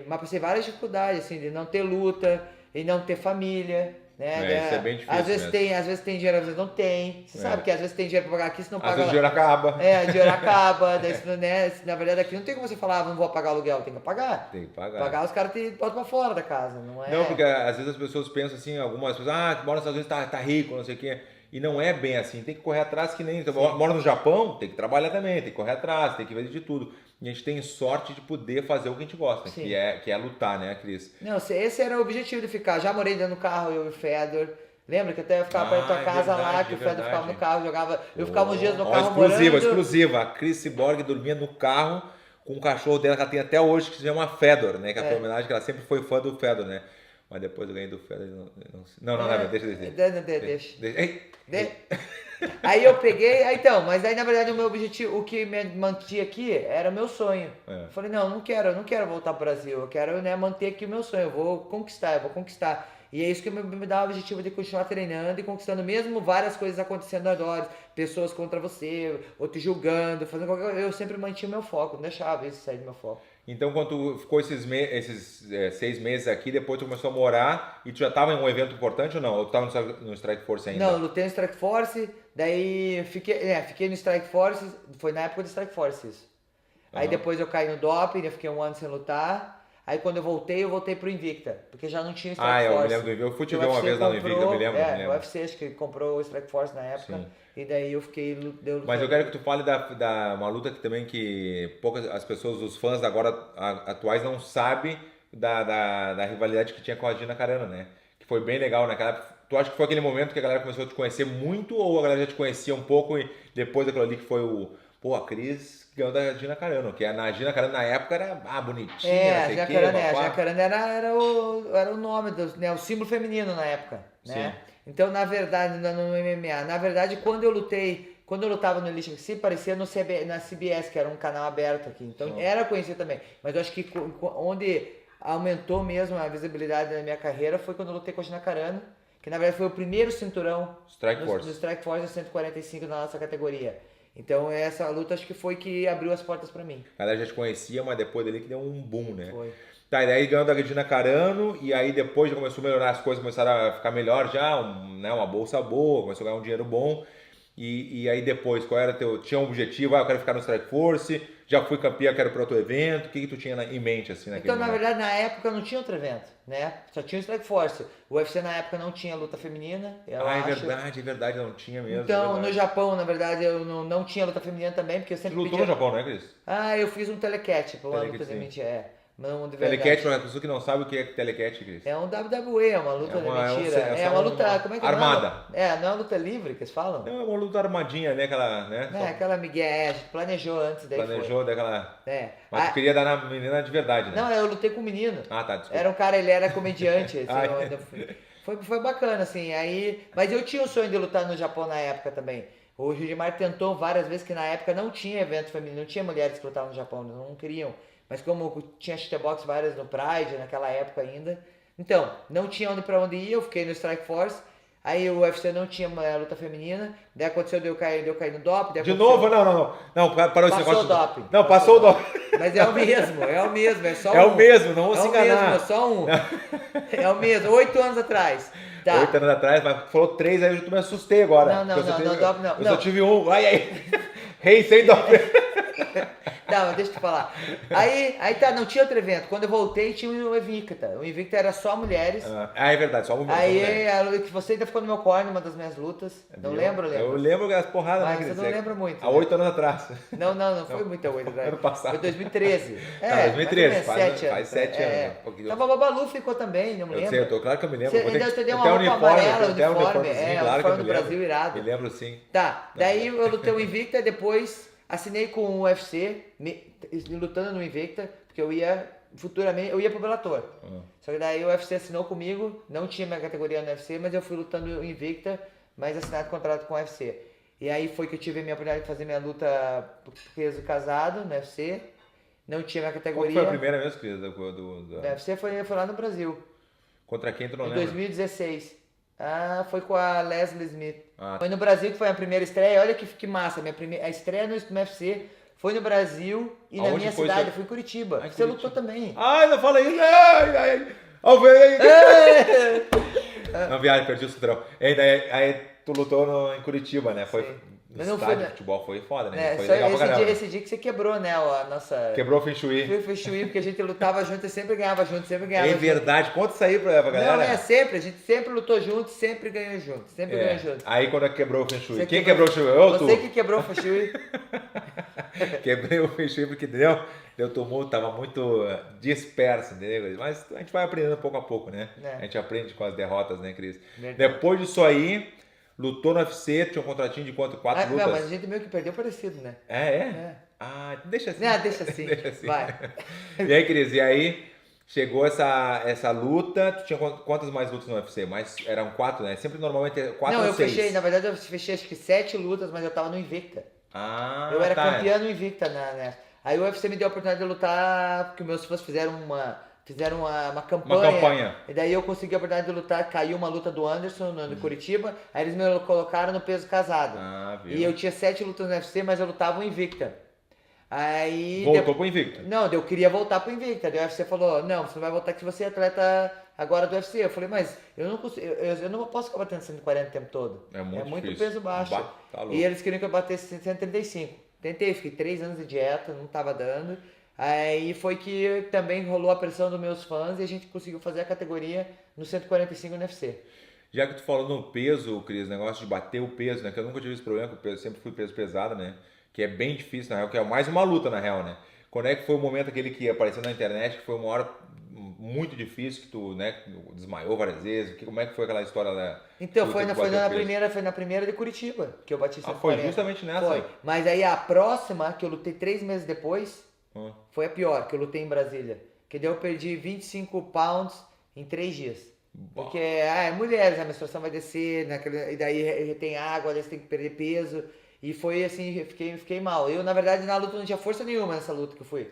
S2: Mas passei várias dificuldades, assim, de não ter luta e não ter família. Né?
S1: Isso é bem difícil.
S2: Às vezes tem dinheiro, às vezes não tem. Você sabe que às vezes tem dinheiro pra pagar aqui, se não paga.
S1: Às vezes o dinheiro acaba.
S2: O dinheiro acaba. Daí, né? Na verdade, aqui não tem como você falar, não vou pagar aluguel, tem que pagar.
S1: Tem que pagar.
S2: Pagar, os caras te botam pra fora da casa, não é?
S1: Não, porque às vezes as pessoas pensam assim, algumas pessoas, mora nos Estados Unidos, tá rico, não sei o quê. E não é bem assim, tem que correr atrás que nem. Mora no Japão, tem que trabalhar também, tem que correr atrás, tem que fazer de tudo. E a gente tem sorte de poder fazer o que a gente gosta, que é lutar, né, Cris?
S2: Não, esse era o objetivo de ficar. Já morei dentro do carro, eu e o Fedor. Lembra que até eu ficava perto da tua casa lá, que o Fedor ficava no carro, jogava. Eu ficava uns dias no carro
S1: exclusiva. A Cris Cyborg dormia no carro com o cachorro dela que ela tem até hoje, que se chama Fedor, né? Que foi uma homenagem que ela sempre foi fã do Fedor, né? Mas depois eu ganhei do Fedor. Não, deixa.
S2: Aí eu peguei, mas aí na verdade o meu objetivo, o que me mantinha aqui era o meu sonho. Eu falei, não não quero voltar pro Brasil, eu quero, né, manter aqui o meu sonho, eu vou conquistar. E é isso que me dá o objetivo de continuar treinando e conquistando, mesmo várias coisas acontecendo ao redor, pessoas contra você, ou te julgando, fazendo qualquer coisa. Eu sempre mantinha o meu foco, não deixava isso sair do meu foco.
S1: Então, quando tu ficou esses 6 meses aqui, depois tu começou a morar e tu já estava em um evento importante ou não? Ou tu estava no Strike Force ainda?
S2: Não, eu lutei no Strike Force, daí fiquei no Strike Force, foi na época do Strike Force isso. Aí depois eu caí no doping, eu fiquei 1 ano sem lutar. Aí quando eu voltei pro Invicta, porque já não tinha Strike Force.
S1: Eu me lembro do Invicta. Eu fui te ver uma vez lá no Invicta, eu me lembro.
S2: O UFC acho que comprou o Strike Force na época. Sim. E daí eu fiquei...
S1: Mas eu quero que tu fale da uma luta que poucas as pessoas, os fãs agora atuais não sabem da rivalidade que tinha com a Gina Carano, né? Que foi bem legal naquela época. Tu acha que foi aquele momento que a galera começou a te conhecer muito ou a galera já te conhecia um pouco e depois daquilo ali que foi a Cris ganhou da Gina Carano, que a Gina Carano na época era bonitinha,
S2: a Gina Carano era o nome, o símbolo feminino na época, né? Sim. Então, na verdade, no MMA, quando eu lutava no Elite FC, parecia na CBS, que era um canal aberto aqui, então era conhecido também, mas eu acho que onde aumentou mesmo a visibilidade da minha carreira foi quando eu lutei com a Gina Carano, que na verdade foi o primeiro cinturão do Strike Force 145 na nossa categoria. Então essa luta acho que foi que abriu as portas pra mim.
S1: A galera já te conhecia, mas depois dali que deu um boom, né?
S2: Foi.
S1: Tá, e daí ganhou da Gina Carano, e aí depois já começou a melhorar as coisas, começaram a ficar melhor já, uma bolsa boa, começou a ganhar um dinheiro bom. E aí depois, qual era tinha um objetivo? Eu quero ficar no Strike Force, já fui campeão, quero para outro evento. O que tu tinha em mente assim naquele
S2: momento? Na verdade, na época não tinha outro evento, né? Só tinha o Strike Force. O UFC na época não tinha luta feminina.
S1: É verdade, não tinha mesmo.
S2: Então, no Japão, na verdade, eu não tinha luta feminina também, porque eu sempre
S1: lutou no Japão, né, Cris?
S2: Eu fiz um telecat pro ano presente,
S1: Telecat, para a pessoa que não sabe o que é telecat, Cris.
S2: É um WWE, é uma luta de mentira. É uma luta, como é que é?
S1: Armada.
S2: Não é uma luta livre que eles falam?
S1: Não, é uma luta armadinha, né? Aquela, né?
S2: Aquela Miguel, planejou antes, daí
S1: planejou daquela... Mas tu
S2: tu
S1: queria dar na menina de verdade, né?
S2: Não, eu lutei com um menino.
S1: Tá, desculpa.
S2: Era um cara, ele era comediante, assim, foi bacana, assim, aí... Mas eu tinha o sonho de lutar no Japão na época também. O Gilmar tentou várias vezes, que na época não tinha evento feminino, não tinha mulheres que lutavam no Japão, não queriam. Mas como tinha shooterbox várias no Pride, naquela época ainda, então, não tinha pra onde ir, eu fiquei no Strike Force. Aí o UFC não tinha uma luta feminina, daí aconteceu de eu cair no doping.
S1: De novo? Não, parou esse
S2: Passou
S1: negócio.
S2: o doping.
S1: Não, passou o doping.
S2: Mas é o mesmo, é só um.
S1: É o mesmo, não vou se enganar.
S2: É só um. É o mesmo, 8 anos atrás. Tá.
S1: 8 anos atrás, mas falou 3, aí eu me assustei agora.
S2: Não,
S1: Eu só tive um. Ai. Rei sem doping.
S2: Não, mas deixa eu te falar. Aí tá, não tinha outro evento. Quando eu voltei, tinha o Invicta. O Invicta era só mulheres.
S1: É verdade, só mulheres.
S2: Aí você ainda ficou no meu corner, uma das minhas lutas. Não lembro.
S1: Eu lembro das porradas,
S2: mas
S1: né?
S2: Mas eu não lembro muito.
S1: Há 8 anos atrás.
S2: Não foi muita 8 anos.
S1: Ano passado.
S2: Foi 2013.
S1: Tá, 2013,
S2: faz
S1: 7 anos.
S2: Então o Babalu ficou também, não me lembro.
S1: Eu sei, claro que eu me lembro.
S2: Você deu uma roupa amarela, uniforme.
S1: Claro que eu me
S2: do Brasil irado.
S1: Me lembro sim.
S2: Tá, daí eu lutei o Invicta, depois assinei com o UFC, lutando no Invicta, porque eu ia futuramente, eu ia pro Bellator. Só que daí o UFC assinou comigo, não tinha minha categoria no UFC, mas eu fui lutando no Invicta, mas assinado contrato com o UFC. E aí foi que eu tive a minha oportunidade de fazer minha luta peso casado no UFC, não tinha minha categoria.
S1: Qual foi a primeira vez que fez
S2: do UFC? Foi lá no Brasil.
S1: Contra quem tu não
S2: lembra?
S1: Em
S2: 2016. Foi com a Leslie Smith. Foi no Brasil que foi a primeira estreia. Olha que massa. A estreia no UFC foi no Brasil e na minha cidade. Foi em Curitiba. Você lutou também.
S1: Ai, não fala isso. Não, viagem, perdi o cinturão. Aí tu lutou em Curitiba, né? Foi no estádio de futebol, foi foda, né? Foi legal pra caramba.
S2: Esse dia que você quebrou, né? A nossa...
S1: Quebrou o Feng Shui.
S2: Foi o Feng Shui, porque a gente lutava junto e sempre ganhava junto,
S1: É verdade. Conta isso aí pra galera.
S2: Não, sempre. A gente sempre lutou junto, sempre ganhou junto. Sempre ganhou junto.
S1: Aí quando quebrou o Feng Shui. Quem quebrou o Feng Shui? Eu ou tu?
S2: Você que quebrou o Feng Shui.
S1: Quebrei o Feng Shui porque deu tumulto, tava muito disperso, entendeu? Mas a gente vai aprendendo pouco a pouco, né? A gente aprende com as derrotas, né, Cris? Depois disso aí, lutou no UFC, tinha um contratinho de quanto? 4 lutas?
S2: Não, mas a gente meio que perdeu parecido, né?
S1: É? Deixa assim.
S2: Deixa assim. Vai.
S1: E aí, Cris, chegou essa luta, tu tinha quantas mais lutas no UFC? Eram 4, né? Sempre normalmente 4 ou 6.
S2: Fechei, na verdade eu fechei acho que 7 lutas, mas eu tava no Invicta. Eu era campeão no Invicta, né? Aí o UFC me deu a oportunidade de lutar, porque meus fãs fizeram uma campanha.
S1: Uma campanha.
S2: E daí eu consegui a oportunidade de lutar, caiu uma luta do Anderson no Curitiba, aí eles me colocaram no peso casado.
S1: Viu?
S2: E eu tinha 7 lutas no UFC, mas eu lutava no Invicta. Aí...
S1: Voltou pro Invicta?
S2: Não, eu queria voltar pro Invicta. Daí o UFC falou, não, você não vai voltar que você é atleta agora do UFC. Eu falei, mas eu não consigo, eu não posso ficar batendo 140 o tempo todo.
S1: É muito difícil.
S2: Peso baixo.
S1: Tá louco.
S2: E eles queriam que eu batesse 135. Tentei, fiquei 3 anos de dieta, não tava dando. Aí foi que também rolou a pressão dos meus fãs e a gente conseguiu fazer a categoria no 145 no UFC.
S1: Já que tu falou no peso, Cris, negócio de bater o peso, né? Que eu nunca tive esse problema com o peso, sempre fui peso pesado, né? Que é bem difícil, na real, que é mais uma luta, na real, né? Quando é que foi o momento aquele que apareceu na internet, que foi uma hora muito difícil, que tu, né, desmaiou várias vezes? Como é que foi aquela história da...
S2: Então, foi na primeira de Curitiba, que eu bati 140.
S1: Foi justamente nessa?
S2: Foi. Mas aí a próxima, que eu lutei 3 meses depois, foi a pior, que eu lutei em Brasília. Que daí eu perdi 25 pounds em 3 dias. Porque, mulheres, a menstruação vai descer, e daí tem água, daí você tem que perder peso. E foi assim, eu fiquei mal. Eu, na verdade, na luta não tinha força nenhuma nessa luta que eu fui.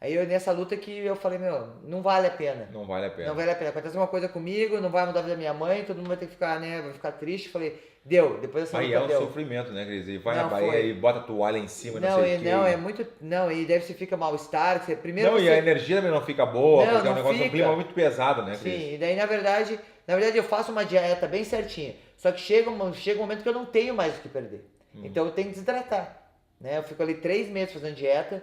S2: Aí nessa luta que eu falei, não vale a pena.
S1: Não vale a pena.
S2: Não vale a pena. Acontece uma coisa comigo, não vai mudar a vida da minha mãe, todo mundo vai ter que ficar, né? Vai ficar triste. Falei, deu. Depois dessa luta
S1: Aí
S2: deu.
S1: Sofrimento, né, Cris? E vai na Bahia e bota a toalha em cima,
S2: não sei o quê. É muito... Não, e deve você fica mal-estar.
S1: E a energia também não fica boa, porque é um negócio,
S2: fica.
S1: um clima muito pesado, né, Cris?
S2: Sim, e daí, na verdade, eu faço uma dieta bem certinha. Só que chega um momento que eu não tenho mais o que perder. Então eu tenho que desidratar. Né? Eu fico ali 3 meses fazendo dieta.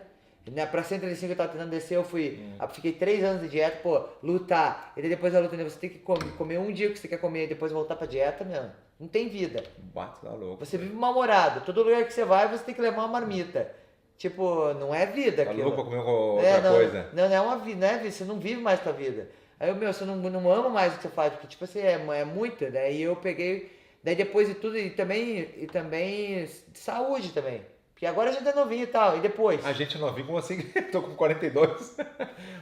S2: Né? Pra 135 eu tava tentando descer, eu fiquei 3 anos de dieta, lutar. E daí depois da luta, você tem que comer um dia que você quer comer e depois voltar pra dieta, não tem vida.
S1: Tá louco.
S2: Você vive mal-humorado. Todo lugar que você vai, você tem que levar uma marmita. Tipo, não é vida aquilo.
S1: Tá louco pra comer outra coisa.
S2: Não é uma vida, não é vida, você não vive mais tua vida. Aí você não ama mais o que você faz, porque tipo assim, é muita. Daí eu peguei, daí depois de tudo, e também saúde também. Porque Porque agora a gente é novinho e tal, e depois?
S1: A gente não vi como assim, tô com 42. Vou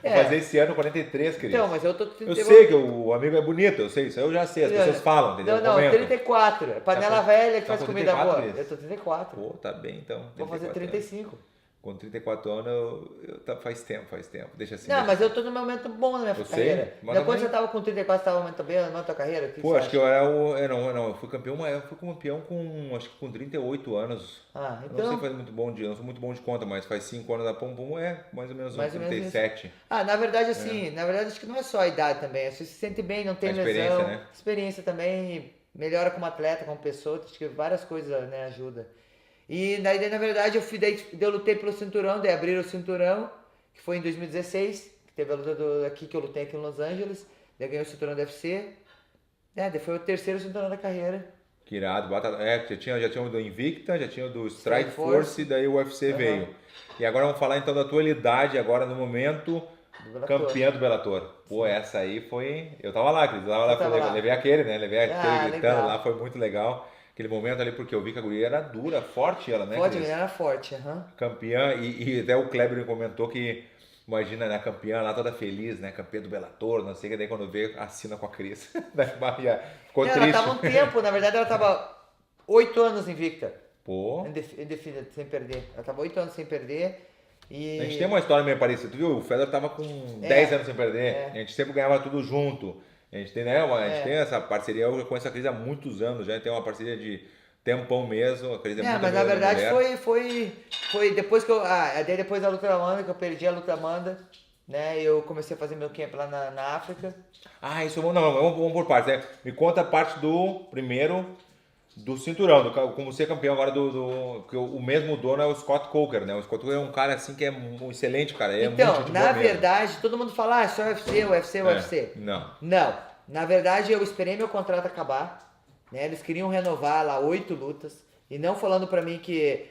S2: É.
S1: fazer esse ano 43, querido.
S2: Então, mas eu tô...
S1: Eu sei que o amigo é bonito, eu sei, isso aí eu já sei, as pessoas falam, entendeu?
S2: Não,
S1: Comentam.
S2: 34. É panela
S1: Tá com-
S2: velha que
S1: tá
S2: faz
S1: com
S2: comida
S1: 34,
S2: boa.
S1: Cris?
S2: Eu tô 34.
S1: Pô, tá bem então.
S2: Vou fazer
S1: 34 anos.
S2: 35.
S1: Com 34 anos, faz tempo. Deixa assim.
S2: Não,
S1: deixa
S2: mas
S1: assim.
S2: eu tô num momento bom na minha
S1: Eu sei,
S2: carreira.
S1: mas
S2: Depois
S1: também-
S2: você tava com 34, você tava num momento bem na tua carreira? O que
S1: Pô,
S2: você
S1: acho que
S2: acha?
S1: eu era o. Não, eu fui campeão com, acho que com 38 anos.
S2: Ah,
S1: Eu não sei
S2: então...
S1: fazer muito bom de, eu não sou muito bom de conta, mas faz 5 anos da Pum Pum, mais ou menos
S2: Mais
S1: uns
S2: ou menos
S1: 37.
S2: Ah, na verdade, assim, na verdade acho que não é só a idade também. Você se sente bem, não tem
S1: A experiência,
S2: lesão.
S1: né?
S2: Experiência também, melhora como atleta, como pessoa, acho que várias coisas, né, ajuda. E daí, na verdade, daí eu lutei pelo cinturão, daí abriram o cinturão, que foi em 2016, que teve a luta aqui que eu lutei aqui em Los Angeles, daí ganhei o cinturão do UFC. Daí foi o terceiro cinturão da carreira.
S1: Que irado, já tinha o do Invicta, já tinha o do Strike
S2: Strike Force.
S1: Force, e daí o UFC veio. E agora vamos falar então da atualidade, agora no momento,
S2: Do Bellator.
S1: campeã do Bellator. Pô, essa aí foi... Eu tava lá, Cris,
S2: Você tava lá.
S1: levei aquele, né? Levei aquele gritando
S2: legal.
S1: lá, foi muito legal. Aquele momento ali, porque eu vi que a guria era dura, forte ela, né,
S2: Forte,
S1: Cris?
S2: ele era forte, aham.
S1: Campeã, e até o Kleber comentou que, imagina, né, a campeã lá toda feliz, né, campeã do Bellator, não sei o que, daí quando vê, assina com a Cris. Ficou
S2: Não,
S1: triste.
S2: ela tava um tempo, na verdade ela tava 8 anos invicta.
S1: Pô,
S2: Indefinida, sem perder. Ela tava 8 anos sem perder. E...
S1: a gente tem uma história meio parecida, tu viu? O Federer tava com 10 anos sem perder, a gente sempre ganhava tudo junto. A gente tem, né, a gente tem essa parceria, eu conheço a Cris há muitos anos, já tem uma parceria de tempão mesmo, a Cris é muito
S2: mas na
S1: amiga da
S2: verdade
S1: mulher.
S2: foi depois que eu. Daí depois da luta da Amanda, que eu perdi a luta da Amanda, né? Eu comecei a fazer meu camp lá na África.
S1: Ah, isso não, vamos por partes, né? Me conta a parte do primeiro do cinturão, como ser campeão agora porque o mesmo dono é o Scott Coker, né? O Scott Coker é um cara assim que é um excelente, cara. Ele é
S2: Então,
S1: muito gente
S2: na
S1: boa mesmo.
S2: verdade, todo mundo fala, só UFC, UFC, UFC.
S1: Não.
S2: Não. Na verdade, eu esperei meu contrato acabar, né? Eles queriam renovar lá 8 lutas. E não falando pra mim que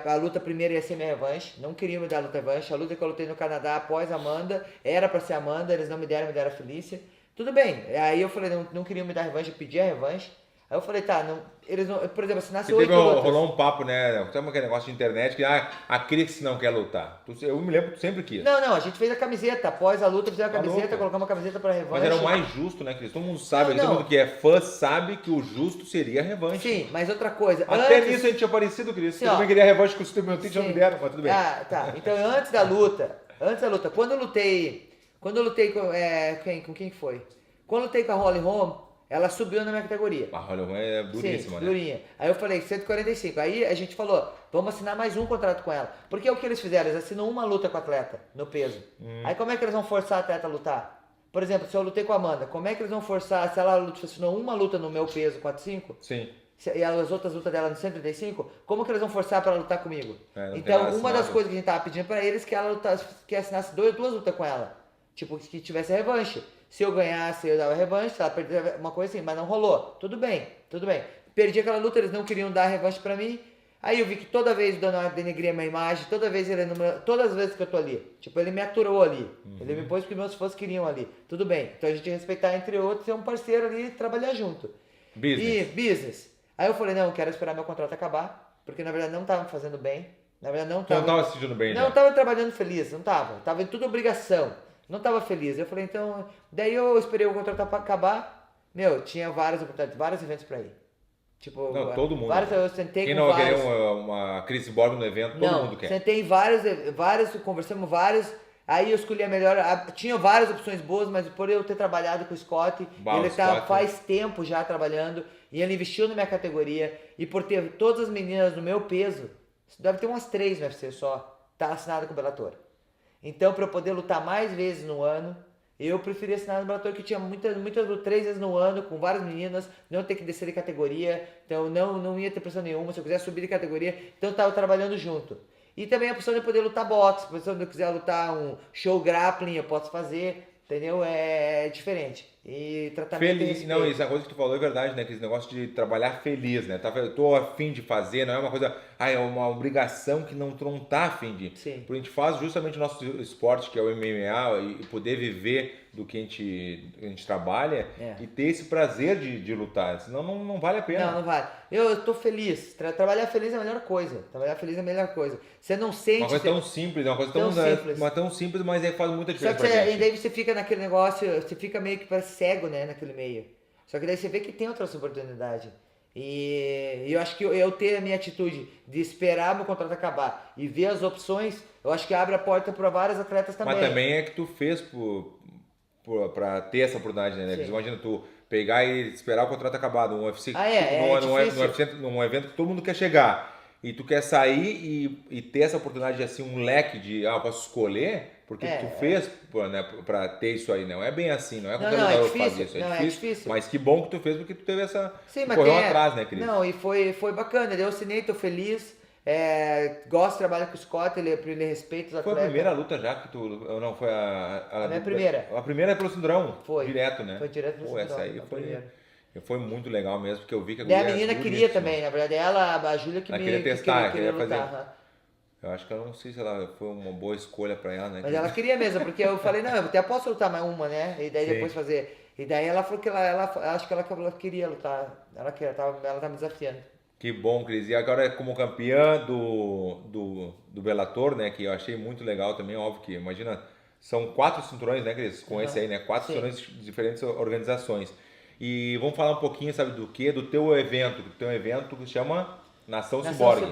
S2: a luta primeira ia ser minha revanche. Não queriam me dar a luta revanche. A luta que eu lutei no Canadá após a Amanda era pra ser a Amanda. Eles não me deram a Felícia. Tudo bem. Aí eu falei, não queriam me dar revanche, eu pedi a revanche. Aí eu falei, tá, eles não. Por exemplo, assinasse
S1: Porque
S2: 8 lutas.
S1: rolou um papo, né? Sabe aquele negócio de internet que a Cris não quer lutar. Eu me lembro que tu sempre quis.
S2: Não, a gente fez a camiseta. Após a luta, fizemos a
S1: Tá
S2: camiseta,
S1: louco.
S2: colocamos a camiseta pra revanche.
S1: Mas era o mais justo, né, Cris? Todo mundo sabe,
S2: Não.
S1: todo mundo que é fã sabe que o justo seria a revanche.
S2: Sim, mas outra coisa.
S1: Até
S2: antes-
S1: nisso a gente tinha parecido, Cris.
S2: Sim,
S1: Eu
S2: ó.
S1: também queria revanche com o Steve Milton, já
S2: Sim.
S1: me deram, mas tudo bem.
S2: Ah, tá. Então antes da luta, quando eu lutei com quem que foi? Quando eu lutei com a Holly Holm, ela subiu na minha categoria.
S1: A Holly Holm é duríssima,
S2: Sim,
S1: né?
S2: durinha. Aí eu falei, 145. Aí a gente falou, vamos assinar mais um contrato com ela. Porque é o que eles fizeram, eles assinam uma luta com o atleta, no peso. Aí como é que eles vão forçar a atleta a lutar? Por exemplo, se eu lutei com a Amanda, como é que eles vão forçar, se ela assinou uma luta no meu peso, 45,
S1: Sim.
S2: e as outras lutas dela no 135, como que eles vão forçar pra ela lutar comigo?
S1: É, não tem
S2: Então,
S1: nada
S2: uma das
S1: assinado.
S2: coisas que a gente tava pedindo pra eles é que ela lutasse, que assinasse duas lutas com ela. Tipo, que tivesse a revanche. Se eu ganhasse, eu dava revanche, se ela perdesse uma coisa assim, mas não rolou. Tudo bem. Perdi aquela luta, eles não queriam dar revanche pra mim. Aí eu vi que toda vez o Dana denegria minha imagem, todas as vezes que eu tô ali. Tipo, ele me aturou ali. Ele me pôs porque meus fãs queriam ali. Tudo bem. Então a gente respeitar entre outros, ser um parceiro ali e trabalhar junto.
S1: Business.
S2: E business. Aí eu falei, não, eu quero esperar meu contrato acabar, porque na verdade não tava me fazendo bem. Na verdade não
S1: Tu não
S2: tava.
S1: tava se sentindo bem,
S2: Não
S1: já.
S2: tava trabalhando feliz, não tava. Tava em tudo obrigação. Não tava feliz. Eu falei, então. Daí eu esperei o contrato acabar. Meu, tinha várias oportunidades, vários eventos pra ir. Tipo,
S1: Não, todo mundo.
S2: Vários, eu sentei
S1: Quem
S2: com
S1: não
S2: vários.
S1: queria uma Chris Borg no evento, todo
S2: Não,
S1: mundo quer.
S2: sentei em vários, conversamos vários. Aí eu escolhi a melhor. Tinha várias opções boas, mas por eu ter trabalhado com o Scott,
S1: Bah,
S2: ele
S1: o
S2: tá
S1: Scott.
S2: faz tempo já trabalhando e ele investiu na minha categoria. E por ter todas as meninas no meu peso, deve ter umas 3 no UFC só, tá assinado com o Bellator. Então, para eu poder lutar mais vezes no ano, eu preferi assinar no Bellator, que tinha muitas 3 vezes no ano, com várias meninas, não ter que descer de categoria, então não ia ter pressão nenhuma, se eu quiser subir de categoria, então eu tava trabalhando junto. E também a opção de poder lutar boxe, se eu quiser lutar um show grappling, eu posso fazer, entendeu? É diferente. e tratamento e
S1: Feliz,
S2: respeito.
S1: não, isso é uma coisa que tu falou é verdade, né? Que esse negócio de trabalhar feliz, né? Tô a fim de fazer, não é uma coisa, é uma obrigação que tu não tá a fim de.
S2: Sim.
S1: Porque a gente faz justamente o nosso esporte, que é o MMA, e poder viver do que a gente trabalha e ter esse prazer de lutar, senão não vale a pena.
S2: Não vale. Eu tô feliz. Trabalhar feliz é a melhor coisa. Trabalhar feliz é a melhor coisa. Você não sente...
S1: Uma coisa tão simples, uma coisa tão simples, mas faz muita
S2: Só
S1: diferença
S2: que
S1: pra gente.
S2: e daí você fica naquele negócio, você fica meio que parece cego, né, naquele meio. Só que daí você vê que tem outras oportunidades. E eu acho que eu ter a minha atitude de esperar meu contrato acabar e ver as opções, eu acho que abre a porta para vários atletas também.
S1: Mas também é que tu fez pra ter essa oportunidade, né?
S2: Sim.
S1: Imagina tu pegar e esperar o contrato acabado, um UFC, num evento que todo mundo quer chegar, e tu quer sair e ter essa oportunidade de assim, um leque de, eu posso escolher, porque tu fez né, pra ter isso aí, não é bem assim, não é qualquer lugar que faz isso, é difícil, mas que bom que tu fez, porque tu teve essa,
S2: Sim,
S1: correu atrás, né, Cris?
S2: Não, e foi bacana, eu assinei, tô feliz. Gosto de trabalhar com o Scott, ele respeita os atletas.
S1: Foi a primeira luta já que tu... Não, foi a
S2: minha primeira.
S1: A primeira é pelo cinturão.
S2: Foi.
S1: Direto, né?
S2: Foi direto pelo cinturão.
S1: Essa aí foi muito legal mesmo, porque eu vi que a
S2: Daí a
S1: guria
S2: menina queria também, na verdade, a Júlia que
S1: queria testar, queria fazer.
S2: Lutar.
S1: Eu acho que eu não sei se ela foi uma boa escolha pra ela, né?
S2: Mas ela queria mesmo, porque eu falei, não, eu até posso lutar mais uma, né? E daí depois fazer. E daí ela falou que ela acho que ela queria lutar. Ela tá me desafiando.
S1: Que bom, Cris. E agora como campeã do Bellator, né? Que eu achei muito legal também, óbvio que, imagina, são 4 cinturões, né, Cris? Com esse aí, né? 4 cinturões de diferentes organizações. E vamos falar um pouquinho, sabe, do quê? Do teu evento. Do teu evento que se chama Nação Cyborg.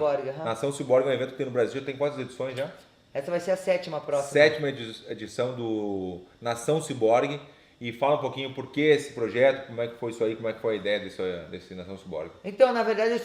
S1: Nação Cyborg é um evento que tem no Brasil, tem quantas edições já?
S2: Essa vai ser a 7ª próxima.
S1: 7ª edição do Nação Cyborg. E fala um pouquinho por que esse projeto, como é que foi isso aí, como é que foi a ideia desse Nação Cyborg.
S2: Então, na verdade, eu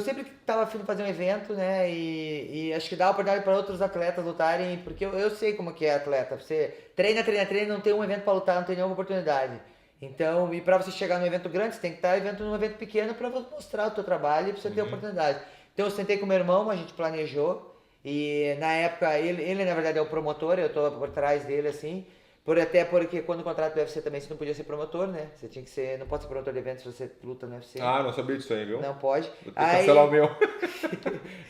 S2: sempre estava afim de fazer um evento, né, e acho que dá a oportunidade para outros atletas lutarem, porque eu sei como que é atleta, você treina, não tem um evento para lutar, não tem nenhuma oportunidade. Então, e para você chegar num evento grande, você tem que estar num evento pequeno para mostrar o teu trabalho e para você ter oportunidade. Então, eu sentei com meu irmão, a gente planejou, e na época, ele na verdade é o promotor, eu estou por trás dele, assim, até porque quando o contrato do UFC também você não podia ser promotor, né? Você tinha que ser, não pode ser promotor de eventos se você luta no UFC.
S1: Ah, não sabia disso aí, viu?
S2: Não pode.
S1: Vou ter que cancelar o meu.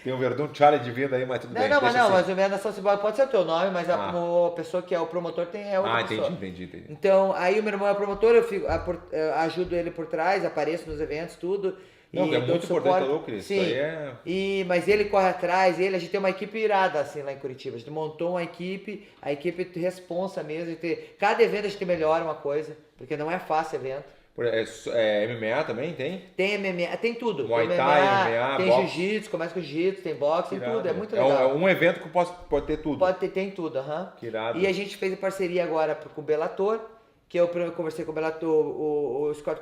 S1: Tem um Verdun Challenge vindo aí, mas tudo bem.
S2: Mas o meu Nação Cyborg pode ser o teu nome, mas a pessoa que é o promotor é outra pessoa.
S1: Entendi.
S2: Então, aí o meu irmão é promotor, eu ajudo ele por trás, apareço nos eventos, tudo.
S1: Não, que é muito importante, falou, Cris.
S2: Sim, mas ele corre atrás, a gente tem uma equipe irada assim lá em Curitiba. A gente montou uma equipe, a equipe responsa mesmo. Cada evento a gente melhora uma coisa, porque não é fácil evento.
S1: MMA também tem?
S2: Tem MMA, tem tudo.
S1: Muay
S2: tem
S1: Thai, MMA,
S2: tem jiu-jitsu, começa com jiu-jitsu, tem boxe, tem tudo, é muito legal.
S1: É um evento que pode ter tudo.
S2: Tem tudo,
S1: Que irado.
S2: E a gente fez a parceria agora com o Bellator, que eu conversei com o Bellator, o Scott